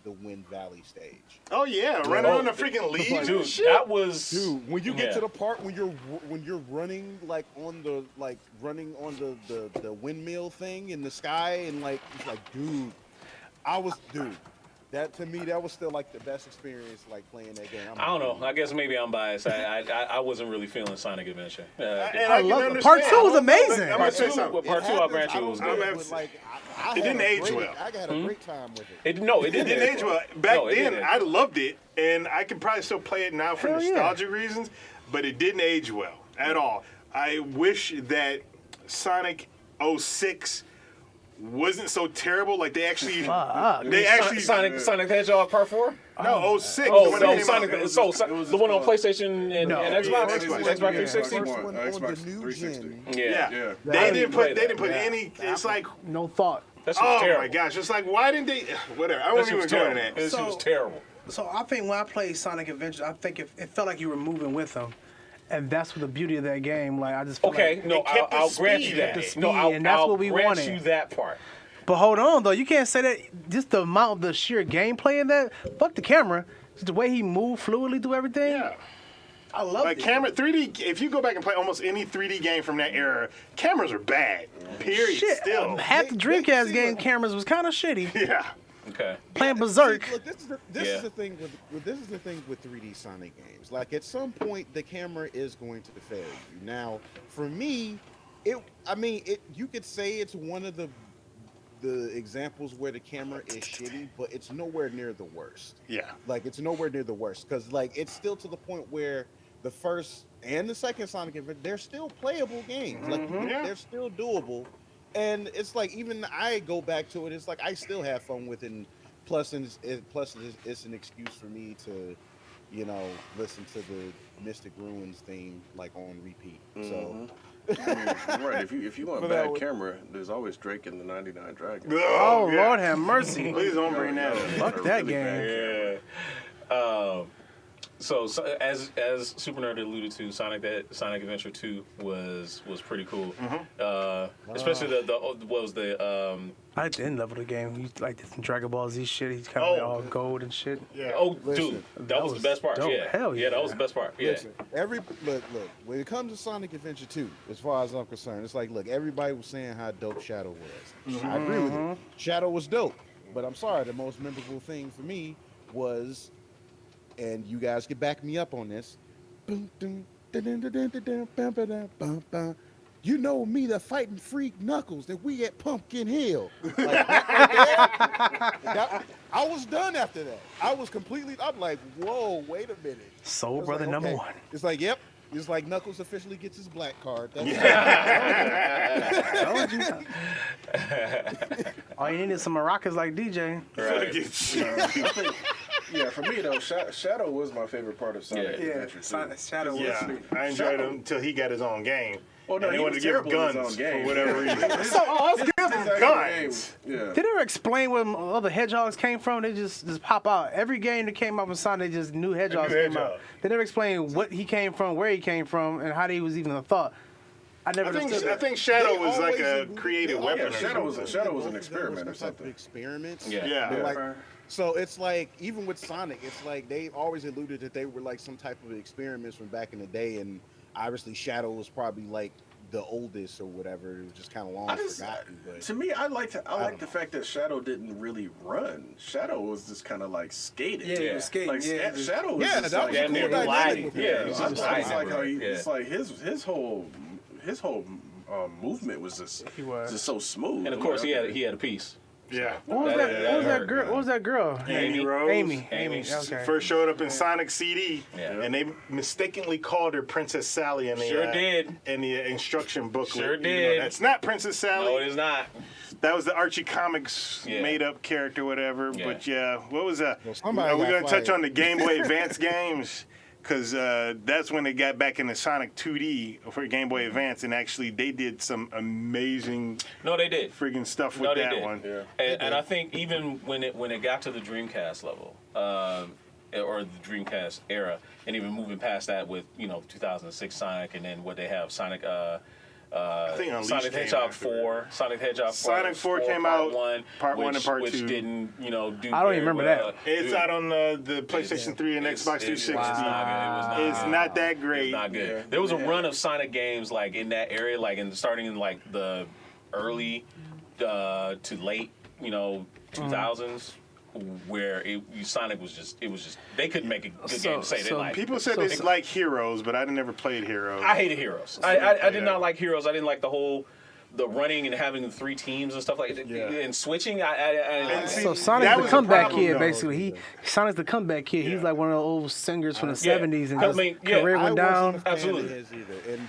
D: the Wind Valley stage.
F: Oh yeah, running on the freaking leaves,
A: Dude,
F: and shit.
A: that was
D: When you get
A: yeah.
D: to the part when you're running like on the the windmill thing in the sky and like it's like dude, that to me that was still like the best experience like playing that game.
A: I don't know. I guess maybe I'm biased. I wasn't really feeling Sonic Adventure.
F: And
B: I
F: can
B: love it.
F: understand.
B: Part 2 was amazing.
F: I'm gonna
A: Part
F: say
A: two,
F: something.
A: part two, I'll grant you, it was
D: I don't
A: good.
D: know, but, like, I
F: It didn't
D: had a
F: age
D: great-
F: well.
D: I had a great time with it.
A: It
F: It
A: didn't
F: didn't age well. Back
A: No, it
F: then,
A: didn't.
F: I loved it, and I can probably still play it now for
B: Hell yeah.
F: nostalgia reasons, but it didn't age well at all. I wish that Sonic 06 wasn't so terrible. Like they actually,
B: Fuck.
F: they actually
A: Sonic the Hedgehog Part 4.
F: no 06.
A: Oh,
F: the one that came out.
A: the one on PlayStation and Xbox,
C: Xbox,
A: Xbox
C: yeah.
A: 360.
D: First one on
C: Xbox
D: the new
C: 360.
D: gen.
A: Yeah,
C: Yeah.
F: They didn't
A: play
F: put
A: that.
F: any. It's like,
B: No thought.
A: that shit was
F: oh
A: terrible.
F: my gosh, it's like why didn't they? Whatever. I
A: That
F: won't
A: shit
F: even
A: was
F: go into
A: terrible.
F: that.
A: That shit was
B: So-
A: terrible.
B: So I think when I played Sonic Adventure, I think it felt like you were moving with them, and that's what the beauty of that game. Like I just felt
A: Okay,
B: like,
A: no,
F: It kept the
A: I'll grant
F: speed.
A: you
F: It
A: that.
F: kept the
B: speed,
A: No,
B: and that's
A: I'll
B: what we
A: grant
B: wanted.
A: you that part.
B: But hold on though, you can't say that. Just the amount, the sheer gameplay in that. Fuck the camera. Just the way he moved fluidly through everything.
F: Yeah.
B: I love
F: Like
B: it.
F: camera 3D. If you go back and play almost any 3D game from that era, cameras are bad. Period.
B: Shit,
F: Still.
B: half the
D: They-
B: Dreamcast
D: see,
B: game
D: look-
B: cameras was kind of shitty.
F: Yeah.
A: Okay.
B: Playing Berserk.
D: See, look, this
A: Yeah.
D: is the thing with 3D Sonic games. Like at some point, the camera is going to fail you. Now, for me, you could say it's one of the examples where the camera is shitty, but it's nowhere near the worst.
F: Yeah.
D: Like it's nowhere near the worst because like it's still to the point where the first and the second Sonic Adventure, they're still playable games. Like
F: Yeah.
D: they're still doable. And it's like even I go back to it. It's like I still have fun with it. And plus, it's an excuse for me to, listen to the Mystic Ruins theme like on repeat. So
C: I mean, right. If you want
D: But
C: bad
D: that was-
C: camera, there's always Drake and the 99 Dragon.
B: Oh
F: yeah.
B: Lord have mercy.
F: Please don't bring that up.
B: Fuck that game.
A: Yeah. So as Super Nerd alluded to, Sonic Adventure 2 was pretty cool. Especially what was the
B: I like the end level of the game. You like this Dragon Ball Z shit. He's kind of
F: Oh.
B: all gold and shit.
F: Yeah.
A: oh
D: Listen,
A: dude, that was the best part.
B: dope.
A: Yeah.
B: Hell
A: Yeah, that
B: yeah.
A: was the best part. Yeah.
D: listen, look. When it comes to Sonic Adventure 2, as far as I'm concerned, it's like look, everybody was saying how dope Shadow was. I agree with it. Shadow was dope, but I'm sorry, the most memorable thing for me was, and you guys can back me up on this. You know me, the fighting freak Knuckles, that we at Pumpkin Hill. Like, I was done after that. I'm like, whoa, wait a minute.
B: Soul
D: It's
B: Brother
D: like,
B: number
D: okay.
B: one.
D: It's like, yep. It's like Knuckles officially gets his black card. That's
B: Told you. All you need is some maracas like DJ.
C: Yeah, for me though, Shadow was my favorite part of Sonic
A: Yeah.
C: Adventure. too.
B: Shadow
F: Yeah. I enjoyed him until he got his own game.
C: Oh no,
F: And they
C: he
F: wanted
C: was
F: to give him
C: terrible in his
F: guns
C: own game.
F: for whatever reason.
C: His actual
F: guns.
C: game, Yeah.
B: Did they ever explain where other hedgehogs came from? They just pop out. Every game that came out with Sonic, just new hedgehogs came out.
F: hedgehog.
B: They never explained what he came from, where he came from, and how he was even a thought. I never understood
F: I
B: that.
F: think Shadow
D: They
F: was like
D: always
F: a
D: alluded-
F: creative
D: they
F: weapon.
D: always
F: or
C: Shadow
F: something.
C: was an
D: Both of them
C: experiment
D: were
C: or
D: some type of
C: something.
D: Experiments.
A: Yeah.
F: Yeah.
D: But like, so it's like even with Sonic, it's like they always alluded that they were like some type of experiments from back in the day, and obviously Shadow was probably like the oldest or whatever. It was just kind of long forgotten. But
C: To me, I like the fact that Shadow didn't really run. Shadow was just kind of like skating.
B: Yeah, he was skating,
C: Like
B: yeah.
C: Shadow was
D: yeah,
C: just
D: that
C: like
D: was a
A: damn
D: cool
A: near
D: dynamic
A: gliding.
D: with
A: Yeah,
D: him.
A: he was
C: I
A: just
C: thought it's
A: gliding
C: like how he,
A: everywhere.
C: it's like his whole movement was just
B: He was.
C: just so smooth.
A: And of course he had a piece.
F: Yeah.
B: What was that girl? What was that girl?
F: Amy Rose.
B: Amy.
A: Amy.
B: Okay.
F: First showed up in Sonic CD,
A: Yeah.
F: and they mistakenly called her Princess Sally in the
A: Sure did.
F: in the instruction booklet.
A: Sure
F: You know,
A: did.
F: that's not Princess Sally.
A: No, it is not.
F: That was the Archie Comics
A: Yeah.
F: made up character, whatever.
A: Yeah.
F: But yeah, what was that?
D: Well, somebody
F: Are we
D: got
F: going to touch
D: fired.
F: on the Game Boy Advance games? Because that's when they got back into Sonic 2D for Game Boy Advance, and actually they did some amazing
A: No, they did.
F: friggin' stuff with
A: No, they
F: that
A: did.
F: one.
C: Yeah.
A: And I think even when it got to the Dreamcast level, or the Dreamcast era, and even moving past that with 2006 Sonic, and then what they have Sonic.
F: think Unleashed
A: Sonic
F: came
A: Hedgehog
F: after
A: 4. Sonic Hedgehog 4.
F: Sonic 4 came
A: part
F: out,
A: one,
F: part one and part
A: which
F: two.
A: didn't, do
B: I don't even
A: very
B: remember
A: well.
B: that.
F: It's out on the PlayStation 3 and Xbox 360.
A: It was not good. It was not
F: It's
A: good.
F: not that great.
A: It's not good.
C: Yeah.
A: There was a run of Sonic games like in that area, like starting in like the early to late, 2000s, where Sonic was just they couldn't make a good game to say they liked.
F: People said
B: So-
F: they like Heroes, but I never played Heroes.
A: I hated Heroes. I did
F: Yeah.
A: not like Heroes. I didn't like the running and having the 3 teams and stuff like that.
C: Yeah.
A: And switching. I
F: see,
B: So Sonic's
F: that
B: the
F: was the
B: comeback
F: problem,
B: kid,
F: though.
B: basically. Sonic's the comeback kid. He's
F: Yeah.
B: like one of the old singers from the
A: Yeah.
B: 70s, and
A: I
B: just
A: mean, yeah,
B: career
D: I
B: went
D: wasn't
B: down.
D: a fan
A: Absolutely.
D: of his either. And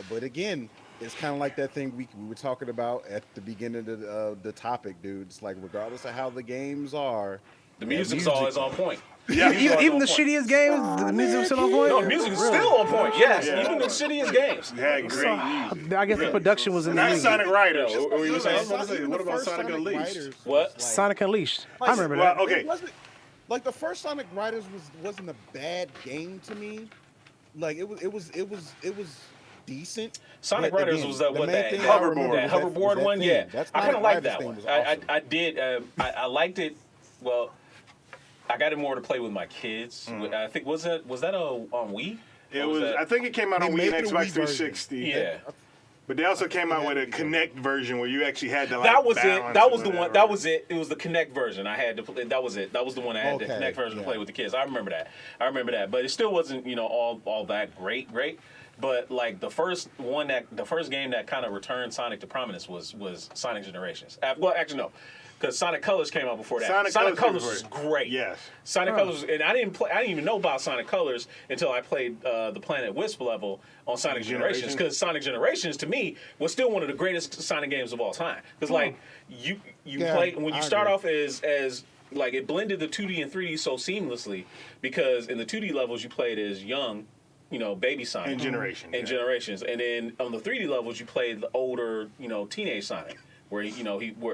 D: but again, it's kind of like that thing we were talking about at the beginning of the topic, dude. It's like regardless of how the games are,
A: The music's always on point.
B: Yeah,
A: Music's always
B: even
A: on
B: the
A: point.
B: shittiest games, the music's still on point.
A: No, the music is still on point. Yes, even the shittiest games.
F: It had great music.
B: I guess the production was in the
F: Not
B: music.
F: Sonic Riders.
A: What were you saying?
C: What about Sonic Unleashed?
A: What?
B: Sonic Unleashed. I remember
F: Well,
B: that.
F: okay.
D: It wasn't, like the first Sonic Riders wasn't a bad game to me. Like it was decent.
A: Sonic
D: But
A: Riders
D: again,
A: was that
D: the
A: what
D: main
A: that
D: thing I remember
A: that
D: was
A: hoverboard
D: that
A: one?
D: theme.
A: Yeah,
D: That's
A: I kind of
D: Sonic
A: liked
D: Riders
A: that
D: thing
A: one.
D: was
A: I
D: awesome.
A: did. I liked it. Well, I got it more to play with my kids. I think was that on Wii?
F: It
A: Or
F: was.
A: that-
F: I think it came out
D: They
F: on Wii
D: made
F: and
D: the
F: Xbox
D: Wii version.
F: 360.
A: Yeah.
F: But they also came out with a Kinect version where you actually had to like.
A: That was it.
F: balance
A: That
F: or
A: was the one.
F: whatever.
A: That was it. It was the Kinect version. I had to play. That was it. That was the one I had the
D: Okay,
A: Kinect version to
D: yeah.
A: play with the kids. I remember that. But it still wasn't, all that great. But like the first game that kind of returned Sonic to prominence was Sonic Generations. Well, actually no, because Sonic Colors came out before that.
F: Sonic
A: Colors
F: came
A: was
F: before
A: great.
F: Yes.
A: Sonic Colors, and I didn't even know about Sonic Colors until I played the Planet Wisp level on Sonic Generations. Because Sonic Generations to me was still one of the greatest Sonic games of all time. Because like you
D: Yeah,
A: play when you
D: I
A: start
D: agree.
A: off as like it blended the 2D and 3D so seamlessly because in the 2D levels you played as young, baby Sonic
F: In Generations,
A: and
F: yeah.
A: Generations, and then on the 3D levels you played the older, teenage Sonic, where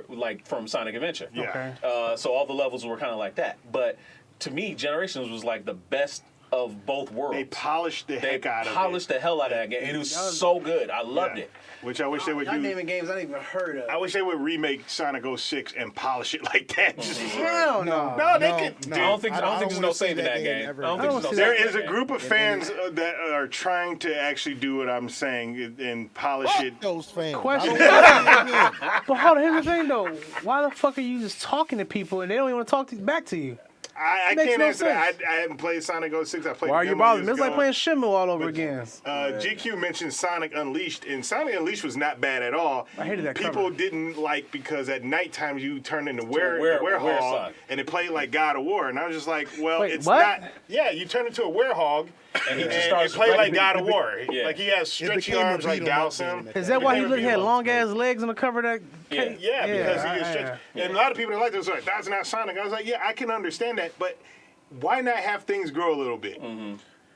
A: like from Sonic Adventure.
F: Yeah.
B: Okay.
A: So all the levels were kind of like that. But to me, Generations was like the best of both worlds.
F: They polished the heck out of it.
A: polished the hell out of that game. And it was so good. I loved
F: Yeah.
A: it.
F: Which I wish they would
B: Y'all
F: do.
B: naming games I didn't even heard of.
F: I wish they would remake Sonic 06 and polish it like that. Just
B: Hell no.
F: No, they could.
A: I don't think there's no
D: wanna
A: saving
D: see
A: that
D: game
A: game.
D: ever
A: I don't
D: again.
A: think there's no
F: There
A: saving
F: is a
A: that
F: group of fans that are trying to actually do what I'm saying and polish it.
D: Fuck those fans.
B: Question.
D: I don't want
B: But hold on, here's the thing though. Why the fuck are you just talking to people and they don't even want to talk back to you?
F: I
B: Makes
F: can't
B: no
F: answer that.
B: sense.
F: I haven't played Sonic 06. I played
B: Why are
F: the
B: you
F: demo
B: bothering?
F: years
B: It's like
F: ago.
B: playing Shenmue all over again.
F: GQ mentioned Sonic Unleashed, and Sonic Unleashed was not bad at all.
B: I hated that
F: People
B: cover.
F: didn't like because at nighttime you turn into
A: Werehog.
F: werehog, and it played like God of War, and I was just like, well,
B: Wait,
F: it's
B: what?
F: not. Yeah, you turn into a werehog,
A: And he
F: and
A: just
F: it
A: starts
F: played like
A: wrecking
F: God of War.
A: Yeah.
F: Like he has stretchy
D: became a
F: arms like
D: beat 'em up
F: Dowson.
D: game.
B: Is that why he
F: became a
B: looked
F: beat 'em
B: had
F: up
B: long
F: game.
B: ass legs on the cover of that? cake?
F: Yeah, because he is stretchy.
B: yeah.
F: And a lot of people that like this are like, that's not Sonic. I was like, yeah, I can understand that, but why not have things grow a little bit?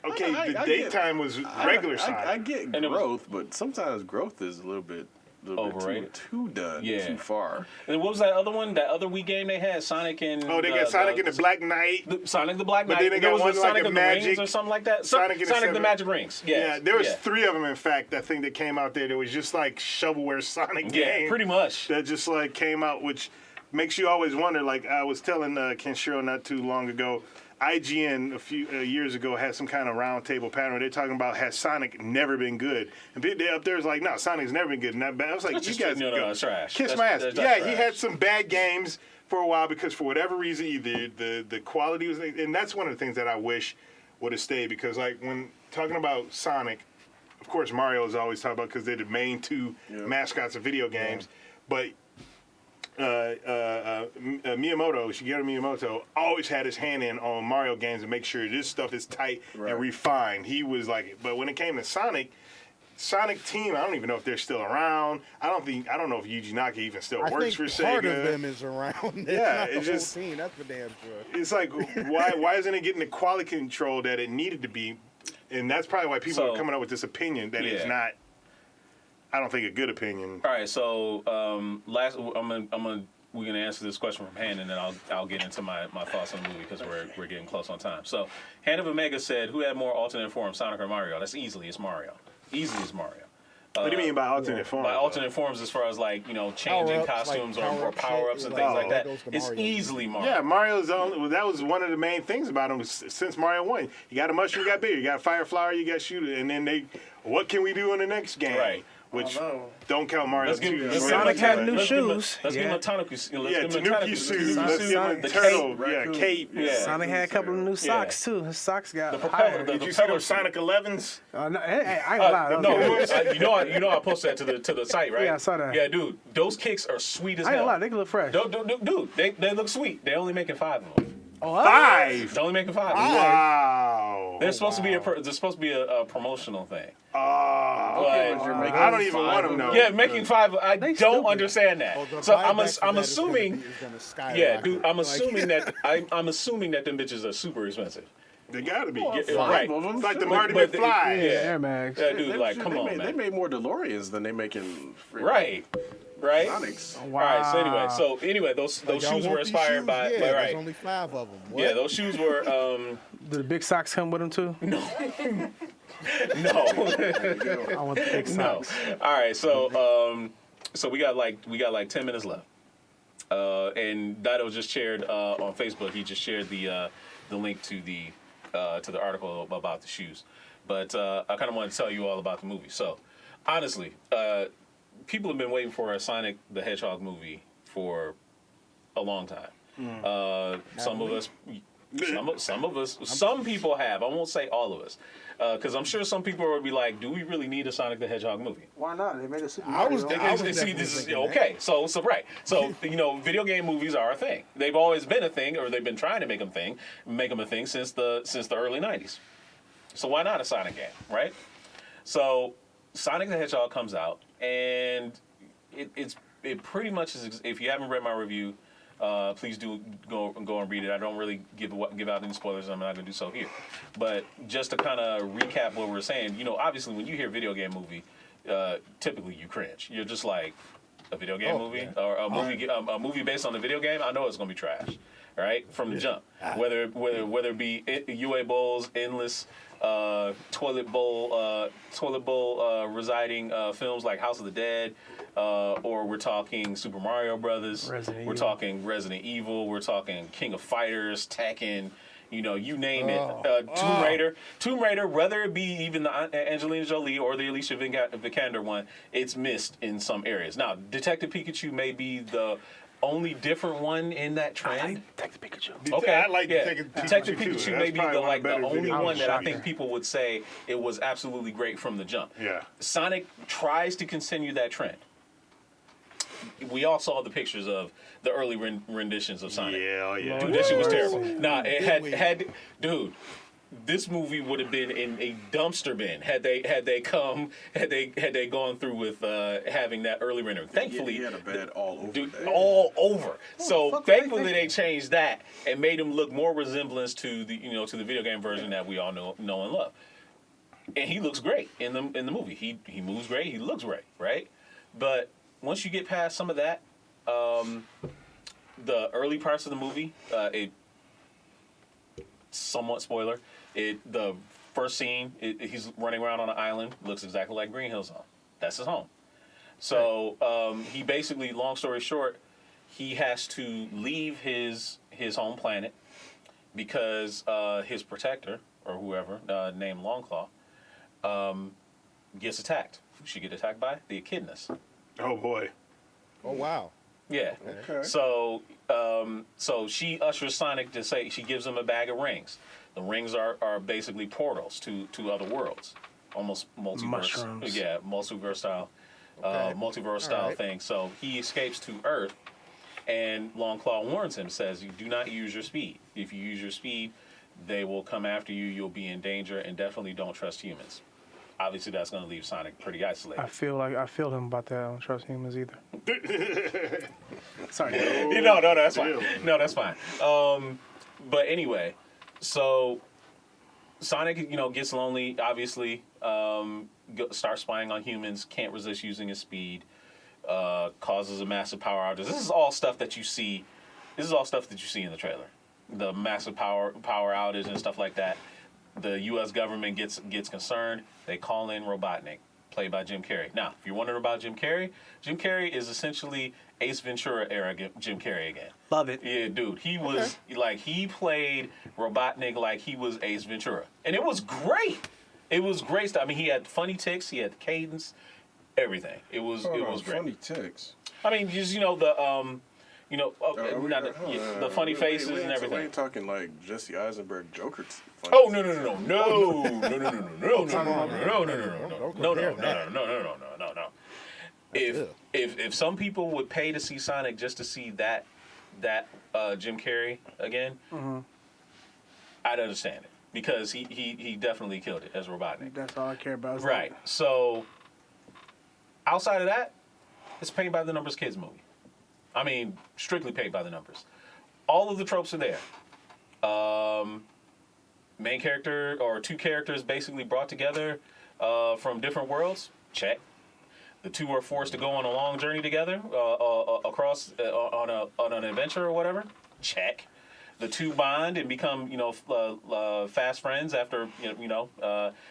F: Okay,
C: I
F: the
C: get-
F: daytime was regular Sonic.
C: I get
A: And it was-
C: growth, but sometimes growth is a little bit
A: Overrated.
C: too done,
A: Yeah.
C: too far.
A: And then what was that other one? That other Wii game they had? Sonic and...
F: Oh, they got Sonic and the Black Knight.
A: Sonic the Black
F: But
A: Knight.
F: then they
A: and there
F: got
A: was
F: one like
A: Sonic
F: a
A: and the Rings
F: Magic-
A: or something like that.
F: Sonic and the
A: Sonic the
F: Seven-
A: Magic Rings. Yes.
F: Yeah, there was
A: yeah.
F: 3 of them, in fact, I think that came out there. There was just like shovelware Sonic
A: Yeah,
F: game
A: pretty much.
F: that just like came out, which makes you always wonder. Like I was telling Kenshiro not too long ago, IGN a few years ago had some kind of roundtable panel where they're talking about has Sonic never been good, and they up there was like, no, Sonic's never been good, not bad. I was like,
A: That's
F: you
A: just-
F: guys
A: no,
F: go
A: that's trash.
F: kiss
A: That's-
F: my ass.
A: that's
F: Yeah, he
A: trash.
F: had some bad games for a while because for whatever reason, either the quality was, and that's one of the things that I wish would have stayed because like when talking about Sonic. Of course, Mario is always talked about because they're the main 2 mascots of video games. But Miyamoto, Shigeru Miyamoto, always had his hand in on Mario games to make sure this stuff is tight and refined. He was like, but when it came to Sonic team, I don't even know if they're still around. I don't know if Yuji Naka even still
D: I
F: works
D: think
F: for
D: part
F: Sega.
D: of them is around. It's
F: Yeah,
D: not the
F: it's
D: whole
F: just-
D: team. That's for damn sure.
F: It's like why isn't it getting the quality control that it needed to be? And that's probably why people
A: So-
F: are coming up with this opinion that it's
A: Yeah.
F: not. I don't think a good opinion.
A: All right, so we're gonna answer this question from Han, and then I'll get into my thoughts on the movie because we're getting close on time. So, Han of Omega said, "Who had more alternate forms, Sonic or Mario?" That's it's Mario. Easily, it's Mario.
F: What do you mean by alternate form?
A: By alternate forms, as far as like changing
D: Power-ups,
A: costumes
D: like
A: or
D: power-up
A: power-ups
D: shit,
A: and
D: like,
A: things like that,
D: that goes to
A: it's
D: Mario.
A: easily Mario.
F: Yeah, Mario's the only. Well, that was one of the main things about him since Mario 1. You got a mushroom, you got bigger. You got fire flower, you got shooter, and then what can we do in the next game?
A: Right.
F: Which don't count Mario 2.
B: Sonic had new
A: let's give him a-
B: shoes.
A: Let's give him a
B: Yeah.
A: Tanuki.
F: Yeah, Tanuki suit. Let's give him a
A: the
F: turtle.
A: cape.
F: Yeah, cape.
A: Yeah.
B: Sonic had a couple of new socks too. His socks got
A: The propeller-
B: higher.
A: the-
F: Did you see those Sonic 11s?
B: No, hey, I ain't gonna lie. that was
A: No,
B: good.
A: you know I posted that to the site, right?
B: Yeah, I saw that.
A: Yeah, dude, those kicks are sweet as
B: I ain't
A: hell.
B: gonna lie. They can look fresh.
A: Dude, they look sweet. They're only making 5 of them.
B: Oh,
F: 5.
A: They're only making 5.
F: Wow.
A: They're supposed to be a promotional thing.
F: Oh.
A: But
F: I don't even want them know.
A: Yeah, making 5. I don't
B: stupid.
A: understand that.
D: Oh, the
A: So
D: buyback for
A: I'm
D: that is
A: assuming.
D: gonna skyrocket.
A: Yeah, dude. I'm
D: Like-
A: assuming that I'm assuming that them bitches are super expensive.
F: They gotta be.
A: Yeah,
C: Five
A: right.
C: of them.
F: It's like the
C: Sure.
F: Marty
A: But
F: McFly.
A: yeah.
B: Air Max.
A: Yeah, dude. Like, come
C: they
A: on,
C: made,
A: man.
C: They made more DeLoreans than they making
A: Right.
C: Sonics.
A: All right. So anyway, those
D: Like, y'all
A: shoes
D: want
A: were
D: these
A: inspired
D: shoes?
A: by.
D: Yeah,
A: right.
D: there's only 5 of them. What?
A: Yeah, those shoes were.
B: Do the big socks come with them too?
A: No.
B: I want the big
A: No.
B: socks.
A: All right. So we got like 10 minutes left. And Dido just shared on Facebook. He just shared the link to the article about the shoes. But I kind of want to tell you all about the movie. So honestly, people have been waiting for a Sonic the Hedgehog movie for a long time. Some of us. Some people have. I won't say all of us, because I'm sure some people would be like, "Do we really need a Sonic the Hedgehog movie?"
B: Why not? They made a Super
D: I was
B: Mario.
D: definitely
A: See, this is
D: thinking that.
A: okay. So right. So video game movies are a thing. They've always been a thing, or they've been trying to make them a thing since the early '90s. So why not a Sonic game, right? So Sonic the Hedgehog comes out, and it pretty much is. If you haven't read my review, please do go and read it. I don't really give out any spoilers. I'm not going to do so here. But just to kind of recap what we're saying, obviously when you hear video game movie, typically you cringe. You're just like, a video game movie or a movie based on the video game. I know it's going to be trash, right? From the jump. Whether it be UA bowls, endless toilet bowl residing films like House of the Dead, or we're talking Super Mario Brothers, we're talking Resident Evil, we're talking King of Fighters, Tekken, you name it. Tomb Raider, whether it be even the Angelina Jolie or the Alicia Vikander one, it's missed in some areas. Now, Detective Pikachu may be the only different one in that trend.
B: Detective Pikachu.
A: Okay,
F: I like
A: Detective Pikachu
F: too.
A: may be
F: That's probably
A: the
F: better
A: only
F: video
A: one that I
F: games.
A: think people would say it was absolutely great from the jump.
F: Yeah.
A: Sonic tries to continue that trend. We all saw the pictures of the early renditions of Sonic.
F: Yeah, yeah.
A: Dude, that shit was terrible. Nah, it
D: Did
A: had dude. This movie would have been in a dumpster bin had they gone through with having that early rendering. Thankfully,
C: he had a bad all over.
A: dude,
C: day.
A: all over. So
B: fuck
A: thankfully
B: they
A: they changed that and made him look more resemblance to the to the video game version that we all know and love. And he looks great in the movie. He moves great. He looks great, right? But once you get past some of that, the early parts of the movie, it somewhat spoiler. The first scene, he's running around on an island, looks exactly like Green Hill Zone. That's his home. So he basically, long story short, he has to leave his home planet because his protector or whoever named Longclaw gets attacked. She get attacked by the echidnas.
F: Oh boy.
D: Oh wow.
A: Yeah.
C: Okay.
A: So she ushers Sonic to say she gives him a bag of rings. The rings are basically portals to other worlds, almost multiverse.
B: Mushrooms.
A: Yeah, multiverse style,
D: Okay.
A: multiverse style
D: All right.
A: thing. So he escapes to Earth, and Longclaw warns him, says, "You do not use your speed. If you use your speed, they will come after you. You'll be in danger, and definitely don't trust humans." Obviously, that's going to leave Sonic pretty isolated.
B: I feel him about that. I don't trust humans either. Sorry.
A: No, that's fine. No, that's fine. But anyway, so Sonic, gets lonely. Obviously, starts spying on humans. Can't resist using his speed. Causes a massive power outage. This is all stuff that you see. This is all stuff that you see in the trailer. The massive power outage and stuff like that. The U.S. government gets concerned. They call in Robotnik, played by Jim Carrey. Now, if you're wondering about Jim Carrey is essentially Ace Ventura era Jim Carrey again.
B: Love it.
A: Yeah, dude. He was he played Robotnik like he was Ace Ventura, and it was great. It was great stuff. I mean, he had funny ticks, he had the cadence, everything. It was great.
C: Funny ticks.
A: I mean, just the funny faces and
C: So we
A: everything.
C: ain't talking like Jesse Eisenberg Joker.
A: Oh no! If some people would pay to see Sonic just to see that Jim Carrey again, I'd understand it because he definitely killed it as Robotnik.
B: That's all I care about.
A: Right. So Outside of that, it's paint by the numbers kids movie. I mean, strictly paint by the numbers. All of the tropes are there. Main character or two characters basically brought together from different worlds. Check. The two are forced to go on a long journey together across on an adventure or whatever. Check. The two bond and become fast friends after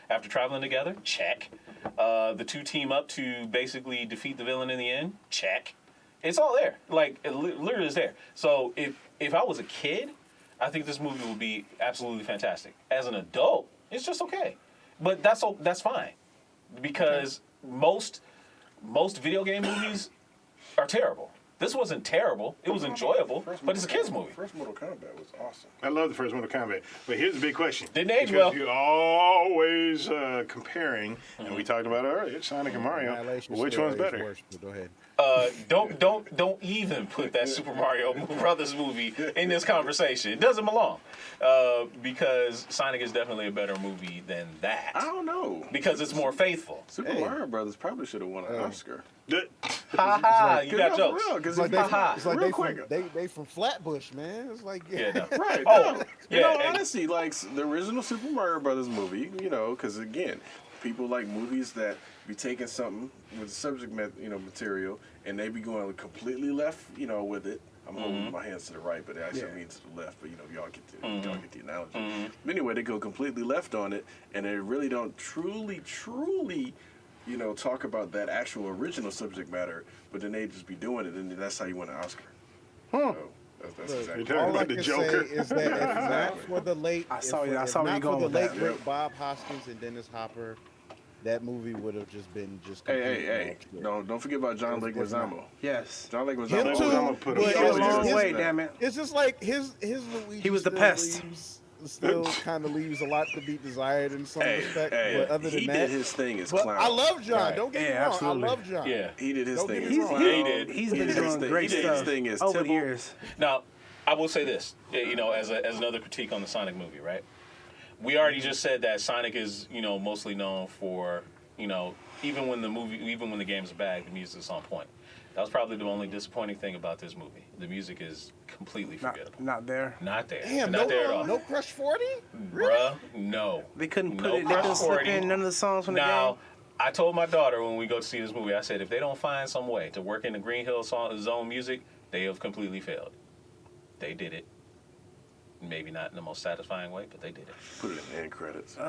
A: after traveling together. Check. The two team up to basically defeat the villain in the end. Check. It's all there. Like it literally is there. So if I was a kid, I think this movie would be absolutely fantastic. As an adult, it's just okay. But that's fine because most video game movies are terrible. This wasn't terrible. It was enjoyable, but it's a kids movie.
C: First Mortal Kombat was awesome.
F: I love the first Mortal Kombat. But here's the big question.
A: Didn't age
F: because
A: well.
F: You're always comparing, and we talked about it earlier, Sonic and Mario. Which one's better?
D: Worse, but go ahead.
A: Don't even put that Super Mario Brothers movie in this conversation. It doesn't belong because Sonic is definitely a better movie than that.
C: I don't know.
A: Because it's more faithful.
C: Super Mario Brothers probably should have won an Oscar.
A: Ha ha! You got jokes.
C: Because
D: It's like
C: real quick.
D: they from Flatbush, man. It's like
A: Yeah, no.
C: Right.
A: Oh,
C: no.
A: yeah,
C: You know,
A: and-
C: honestly, like the original Super Mario Brothers movie, because again, people like movies that be taking something with subject material and they be going completely left, with it. I'm holding my hands to the right, but it actually means to the left. But y'all get the analogy. But anyway, they go completely left on it, and they really don't truly, talk about that actual original subject matter. But then they just be doing it, and that's how you win an Oscar. So, that's exactly.
F: You're talking
D: all I
F: about the
D: can
F: Joker.
D: say is that if not for the late,
B: I saw where
D: if
B: you're
D: not
B: going
D: for
B: with
D: the late
B: that.
D: great Bob Hoskins and Dennis Hopper, that movie would have just been just.
C: Hey! Don't forget about John Leguizamo.
B: Yes.
C: John
D: Him
C: Leguizamo.
D: too.
F: Leguizamo put a
D: but
B: He went a long
D: his-
B: way, damn it.
D: It's just like his Luigi.
B: He was the
D: still
B: pest.
D: Still kind of leaves a lot to be desired in some respect. But other than
C: he
D: that,
C: did his thing as
D: but
C: clown.
D: I love John.
C: Right.
D: Don't get me
B: Yeah,
D: wrong.
B: absolutely.
D: I love John.
A: Yeah.
C: He did his
D: Don't
C: thing
D: get
C: as
D: me wrong.
C: clown.
A: He did.
B: He's
C: He
B: been
C: did his
B: doing
C: thing-
B: great
C: he did his
B: stuff
C: thing as
B: over the
C: Tibble.
B: years.
A: Now, I will say this, as another critique on the Sonic movie, right? We already just said that Sonic is, mostly known for, even when the game's bad, the music's on point. That was probably the only disappointing thing about this movie. The music is completely forgettable.
B: Not there.
A: Not there.
D: Damn,
A: Not there at all.
D: no Crush 40?
A: Bruh, no.
B: They couldn't
A: No
B: put it. They couldn't
A: Crush
B: slip
A: 40.
B: in none of the songs from the
A: Now,
B: game.
A: I told my daughter when we go to see this movie, I said, if they don't find some way to work in the Green Hill Zone music, they have completely failed. They did it. Maybe not in the most satisfying way, but they did it.
C: Put it in the end credits.
A: Now,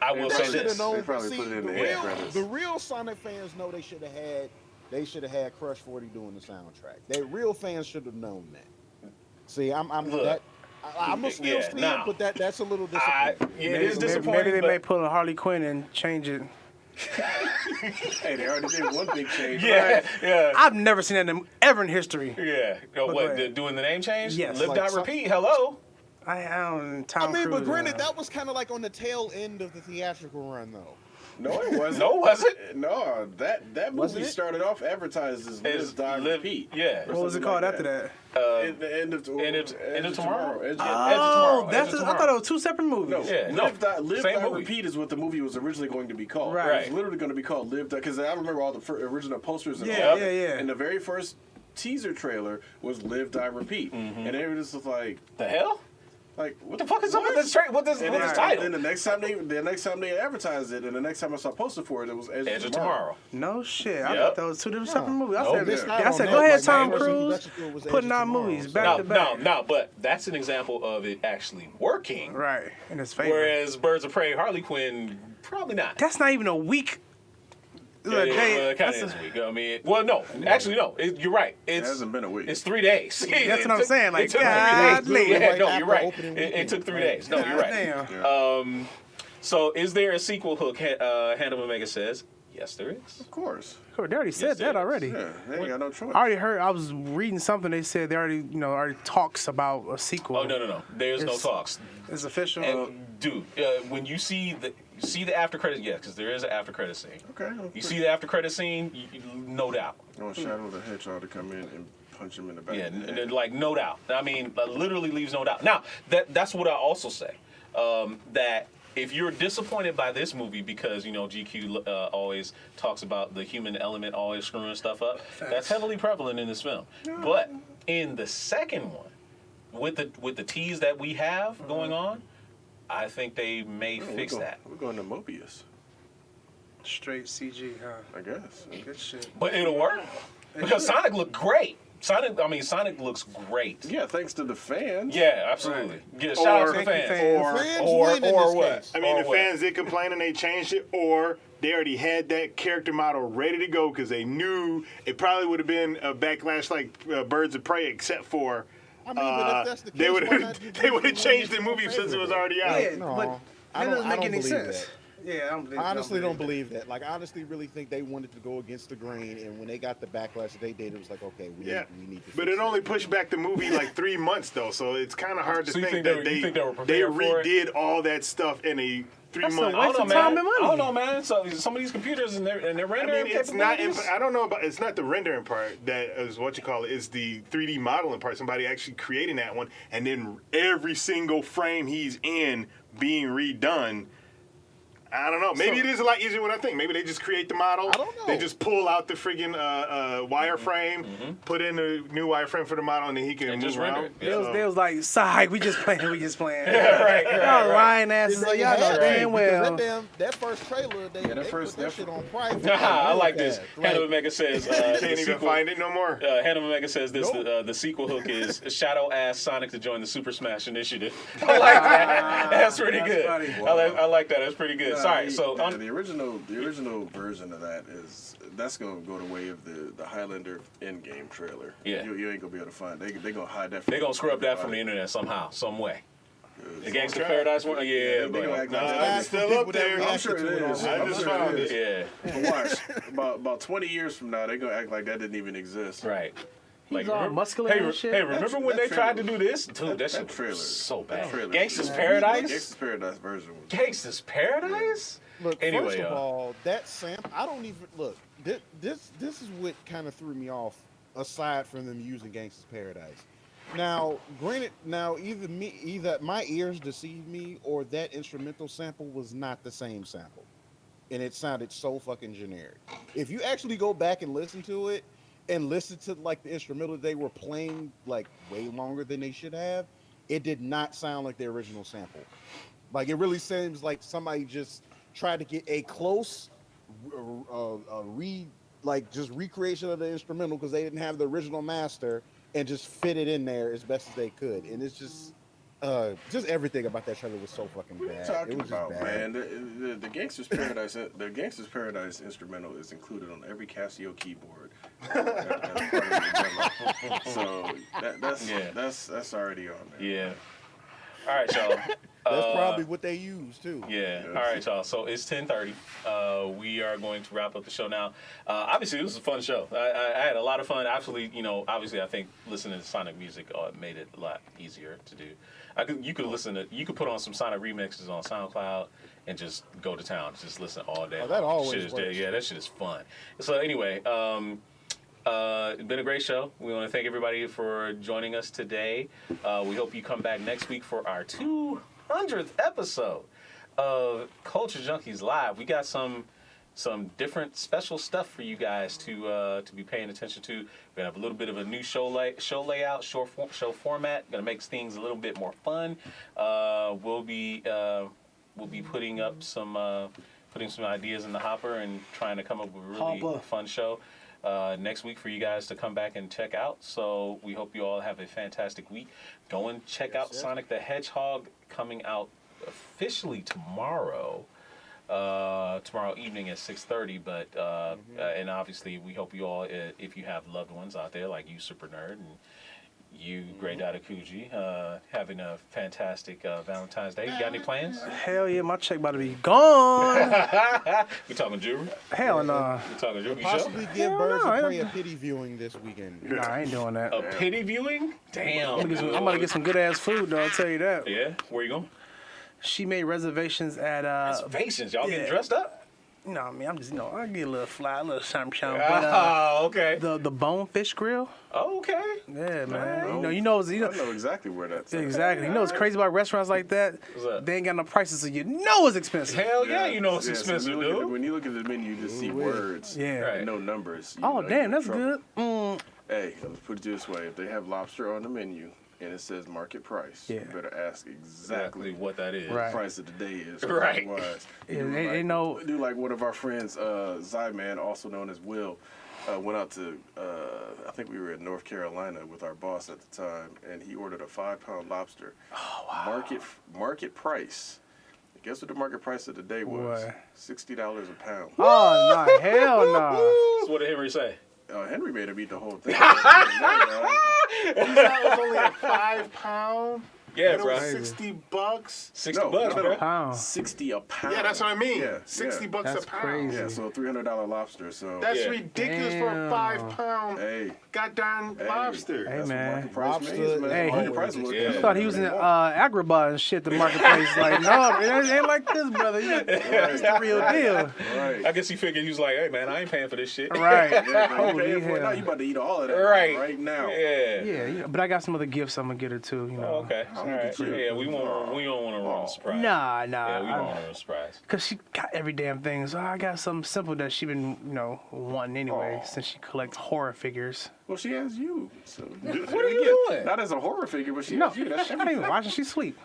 A: I will say this.
C: They probably put it in the end credits.
D: The real Sonic fans know they should have had Crush 40 doing the soundtrack. They real fans should have known that. See, I'm
A: Look,
D: that. I'm gonna still
A: yeah,
D: see
A: now,
D: it, but that's a little disappointing.
A: It is disappointing.
B: Maybe they
A: but-
B: may pull a Harley Quinn and change it.
C: Hey, they already did one big change.
A: Yeah, yeah.
B: I've never seen that ever in history.
A: Yeah.
B: go
A: What,
B: ahead.
A: doing the name change?
B: Yes.
A: Live,
D: Like
A: die,
D: some-
A: repeat. Hello.
B: I don't. Tom
D: I mean, but
B: Cruise,
D: granted, that was kind of like on the tail end of the theatrical run, though.
C: No, it wasn't.
A: No, was it?
C: No, that
D: Wasn't
C: movie
D: it?
C: started off advertised as Live, Die, Repeat.
A: Yeah.
C: Or
B: What was it
C: something
B: called
C: like
B: after that?
C: At the end of
A: End of Tomorrow.
C: Edge of
B: Oh,
A: Tomorrow,
B: that's.
A: Edge of
B: I thought
A: Tomorrow.
B: it was two separate movies.
C: No,
A: Yeah, no.
C: Live,
A: Same
C: Die,
A: movie.
C: Repeat is what the movie was originally going to be called.
B: Right.
C: It
A: Right.
C: was literally going to be called Live, Die, because I remember all the original posters and
B: Yeah,
C: all.
B: yeah, yeah.
C: And the very first teaser trailer was Live, Die, Repeat,
A: Mm-hmm.
C: and they were just like,
A: The hell?
C: what
A: The fuck is up with this with this
C: And
A: title?
C: then the next time they advertised it, and the next time I saw a poster for it, it was
A: Edge of Tomorrow.
B: No shit. I
A: Yep.
B: thought that was two different separate movies. I
A: Nope.
B: said,
A: This
B: I said,
D: don't
B: go
D: know.
B: ahead,
D: Like,
B: Tom
D: my first
B: Cruise,
D: introduction was Edge
B: putting
D: of
B: out
D: Tomorrow,
B: movies
D: so-
B: back to back.
A: No, but that's an example of it actually working.
B: Right, in his favor.
A: Whereas Birds of Prey, Harley Quinn, probably not.
B: That's not even a week.
A: Yeah, it kind of is weak. I mean, well, no, actually, no. You're right.
C: It hasn't been a week.
A: It's 3 days.
B: That's what I'm saying, like,
A: it took 3
B: God,
A: days. Yeah,
D: like
A: no,
D: after
A: you're right.
D: opening
A: It
D: weekend.
A: took 3 days. No, you're right.
B: Damn.
A: So, is there a sequel hook? Hand of Omega says, yes, there is.
C: Of course.
B: Cool, they already said
A: Yes, it
B: that
A: is.
B: already.
C: Yeah, they ain't got no choice.
B: I already heard. I was reading something. They said they already, already talks about a sequel.
A: Oh no. There's no
B: It's-
A: talks.
B: It's official.
A: And dude, when you see the after credit, yes, because there is an after credit scene.
C: Okay.
A: You see the after credit scene, no doubt.
C: I want Shadow the Hedgehog to come in and punch him in the back.
A: Yeah,
C: of the
A: and
C: head.
A: then, like no doubt. I mean, literally leaves no doubt. Now that's what I also say. That if you're disappointed by this movie because GQ always talks about the human element always screwing stuff up, that's heavily prevalent in this film. But in the second one, with the tease that we have going on, I think they may fix that.
C: We're going to Mobius,
B: Straight CG, huh?
C: I guess.
B: Good shit.
A: But it'll work because Sonic looked great. Sonic looks great.
C: Yeah, thanks to the fans.
A: Yeah, absolutely. Get a shout out to the fans.
D: Fans
A: Or
D: win in this
A: what?
D: case.
F: I mean,
A: Or
F: the
A: what?
F: fans did complain and they changed it, or they already had that character model ready to go because they knew it probably would have been a backlash like Birds of Prey, except for
D: I mean, but if that's the case,
F: they
D: why
F: would
D: not do
F: they would have
D: something
F: changed the
D: more
F: movie since it was
D: favorable?
F: already out.
B: Yeah,
D: No,
B: but
D: I
B: that
D: don't-
B: doesn't
D: I
B: make
D: don't
B: any
D: believe
B: sense.
D: that.
B: Yeah, I don't believe.
D: I honestly don't believe that. Like, I honestly really think they wanted to go against the grain, and when they got the backlash that they did, it was like, okay, we need to.
F: But
D: fix
F: it only pushed back the movie like 3 months though, so it's kind of hard to
A: So you
F: think
A: think
F: that
A: you think they were
F: they
A: prepared for it?
F: redid all that stuff in a 3 month.
B: waste of time and money.
A: I don't know, man. So some of these computers and their
F: I
A: rendering
F: mean, it's not.
A: capabilities-
F: I don't know about. It's not the rendering part that is what you call it. It's the 3D modeling part. Somebody actually creating that one, and then every single frame he's in being redone. I don't know. Maybe it is a lot easier than I think. Maybe they just create the model.
D: I don't know.
F: They just pull out the friggin' wireframe, put in a new wireframe for the model, and then he can
A: And
F: move
A: just render
F: around.
A: it.
B: They was like, "Side, we just playing,
A: right.
B: Y'all lying asses,
D: They
B: so y'all know
D: had to,
B: damn
D: because
B: well.
D: that first trailer, they
C: that first-
D: put that shit on private.
A: I like this.
D: Like,
A: Hannah Omega says
F: Can't
A: the
F: even
A: sequel.
F: find it no more.
A: Hannah Omega says this.
D: Nope.
A: The sequel hook is Shadow asked Sonic to join the Super Smash Initiative. I like that. That's pretty
B: That's
A: good.
B: funny.
A: I like that. That's pretty good. Sorry. So
C: the original version of that that's gonna go the way of the Highlander Endgame trailer.
A: Yeah.
C: you ain't gonna be able to find. They gonna hide that.
A: they're gonna scrub that from the internet somehow, some way. The Gangsta Paradise one, yeah,
C: they gonna
A: but
C: act
F: Nah,
C: like that.
F: it's still up there.
C: I'm sure it is.
F: I
C: I'm
F: just
C: sure
F: found
C: it is.
F: it.
A: yeah,
C: But watch, about 20 years from now, they're gonna act like that didn't even exist.
A: right.
B: He's all muscular
A: hey,
B: and shit.
A: Hey, remember when they
C: that
A: tried to
C: trailer-
A: do this? Dude, that shit
C: trailer-
A: was so bad.
C: trailer-
A: Gangsta's
C: Yeah.
A: Paradise?
C: Gangsta's Paradise version was.
A: Gangsta's Paradise?
D: Look,
A: Anyway,
D: first of all, that sample, I don't even look. This is what kind of threw me off. Aside from them using Gangsta's Paradise, now granted, either my ears deceived me or that instrumental sample was not the same sample, and it sounded so fucking generic. If you actually go back and listen to it, and listen to like the instrumental they were playing like way longer than they should have, it did not sound like the original sample. Like it really seems like somebody just tried to get a close recreation of the instrumental because they didn't have the original master and just fit it in there as best as they could. And it's just everything about that trailer was so fucking
C: What are you
D: bad.
C: talking
D: It was
C: about,
D: just bad.
C: man? The Gangsta's Paradise, the Gangsta's Paradise instrumental is included on every Casio keyboard. as part of the demo. So that's already on there.
A: Yeah. All right, y'all.
D: That's probably what they use too.
A: Yeah. All right, y'all. So it's 10:30. We are going to wrap up the show now. Obviously, this was a fun show. I had a lot of fun. Actually, obviously, I think listening to Sonic music made it a lot easier to do. You could put on some Sonic remixes on SoundCloud and just go to town. Just listen all day.
D: Oh, that always
A: shit is
D: works.
A: Yeah, that shit is fun. So anyway, it's been a great show. We want to thank everybody for joining us today. We hope you come back next week for our 200th episode of Culture Junkies Live. We got some different special stuff for you guys to be paying attention to. We're gonna have a little bit of a new show layout, show format. Gonna make things a little bit more fun. We'll be putting up some ideas in the hopper and trying to come up with a really fun show next week for you guys to come back and check out. So we hope you all have a fantastic week. Go and check out Sonic the Hedgehog, coming out officially tomorrow evening at 6:30. But and obviously we hope you all, if you have loved ones out there like you, Super Nerd, and you, Grey Dada Kuji, having a fantastic Valentine's Day. You got any plans?
B: Hell yeah, my check about to be gone.
A: We talking jewelry?
B: Hell no.
A: We talking jewelry? You
D: Possibly
A: sure?
D: give Birds
B: no,
D: of Prey a pity viewing this weekend.
B: Nah, I ain't doing that.
A: A pity viewing? Damn.
B: I'm about to get some good ass food though, I'll tell you that.
A: Yeah? Where you going?
B: She made reservations at
A: Reservations. Y'all
B: yeah.
A: getting dressed up?
B: you know, what I mean, I'm just, I get a little fly, a little something. But
A: Oh, okay.
B: the Bonefish Grill.
A: Oh, okay.
B: Yeah, man.
C: I know exactly where that's at.
B: Exactly. You know what's crazy about restaurants like that?
A: What's that?
B: They ain't got no prices, so you know it's expensive.
A: Hell yeah, you know it's
C: so
A: expensive,
C: when you look at the menu, you just see words
B: Yeah.
C: and no numbers. You
B: Oh,
C: know,
B: damn,
C: you're in
B: that's
C: trouble.
B: good.
C: Hey, let's put it this way. If they have lobster on the menu and it says market price,
B: Yeah.
C: you better ask exactly
A: Exactly what that is.
C: what
B: Right.
C: the price of the day is.
A: Right.
C: Otherwise,
B: Yeah, they know.
C: do like one of our friends, Zyman, also known as Will, went out to, I think we were in North Carolina with our boss at the time, and he ordered a 5-pound lobster. Oh, wow. Market price. Guess what the market price of the day was?
B: What?
C: $60 a pound.
B: Oh, no, hell no.
A: So what did Henry say?
C: Henry made him eat the whole thing.
F: He said it was only a 5-pound.
A: Yeah,
F: And it
A: bro.
F: was $60.
A: 60
C: No,
A: bucks,
C: no,
A: bro.
C: no.
B: Pound.
C: 60 a pound.
F: Yeah, that's what I mean.
C: Yeah,
F: 60
C: yeah.
F: bucks
B: That's
F: a pound.
B: crazy.
C: Yeah, so a $300 lobster. So
F: That's
A: Yeah.
F: ridiculous for a
B: Damn.
F: 5-pound
C: hey,
F: goddamn
C: Hey.
F: lobster.
B: Hey,
C: that's
B: man.
C: what market price
D: Lobster
C: means, man.
B: Hey,
C: Market
B: he-
C: price was
A: Yeah.
B: I thought he was in Agrabah and shit, the marketplace. Like, no, man, it ain't like this, brother. It's the real deal.
C: Right.
A: I guess he figured he was like, hey man, I ain't paying for this shit.
B: Right.
C: Yeah, man, you
B: Holy
C: paying for it now,
B: hell.
C: you about to eat all of that
A: Right.
C: now.
A: Yeah.
B: Yeah, but I got some other gifts I'm gonna get her too.
A: Oh, okay. All right.
C: you.
A: Yeah, we don't want to ruin the surprise.
B: Nah,
A: Yeah, we don't want to ruin the surprise.
B: Cause she got every damn thing. So I got something simple that she been, wanting anyway,
C: Aw.
B: since she collects horror figures.
C: Well, she has you. So.
A: What are you doing?
C: Not as a horror figure, but she
B: No,
C: has you. That's
B: she's not even watching. She's asleep.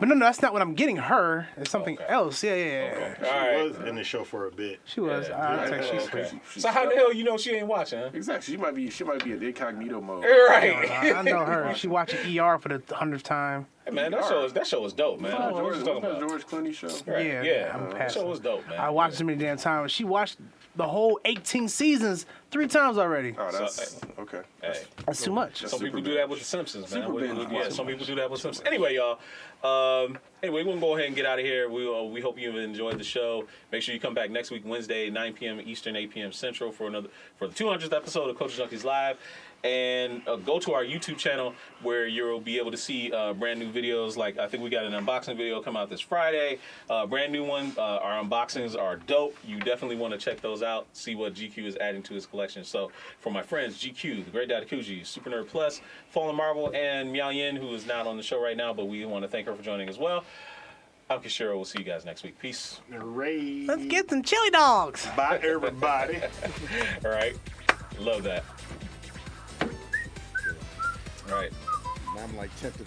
B: But no, that's not what I'm getting her. It's something
A: Okay.
B: else. Yeah.
A: All
F: She
A: right.
F: was in the show for a bit.
B: She was.
A: Yeah,
B: I
A: yeah,
B: text she's
A: okay.
B: asleep.
A: So how the hell you know she ain't watching, huh?
C: Exactly. She might be in incognito mode.
A: Right.
B: I know her. She watching ER for the 100th time.
A: Hey, man, that show is dope, man.
C: George,
A: What you talking
C: that
A: about?
C: George Clooney show.
A: Right.
B: Yeah,
A: Yeah.
B: I'm
A: That
B: past
A: show
B: it.
A: was dope, man.
B: I watched so many damn times. She watched the whole 18 seasons 3 times already.
C: Oh, that's okay.
A: Hey.
B: That's too much.
C: That's
A: Some people do
C: Superman.
A: that with The Simpsons, man.
C: Superman.
A: Yeah, some people do that with Simpsons. Anyway, y'all. Anyway, we're gonna go ahead and get out of here. We hope you've enjoyed the show. Make sure you come back next week, Wednesday, 9 p.m. Eastern, 8 p.m. Central, for the 200th episode of Culture Junkies Live. And go to our YouTube channel where you'll be able to see brand new videos. Like I think we got an unboxing video come out this Friday, brand new one. Our unboxings are dope. You definitely want to check those out. See what GQ is adding to his collection. So for my friends, GQ, the Great Daddy Kuji, Super Nerd Plus, Fallen Marvel, and Miao Yin, who is not on the show right now, but we want to thank her for joining as well. I'm Kenshiro. We'll see you guys next week. Peace.
F: Hooray.
B: Let's get some chili dogs.
F: Bye, everybody.
A: All right. Love that. All right.
D: I'm like tempted.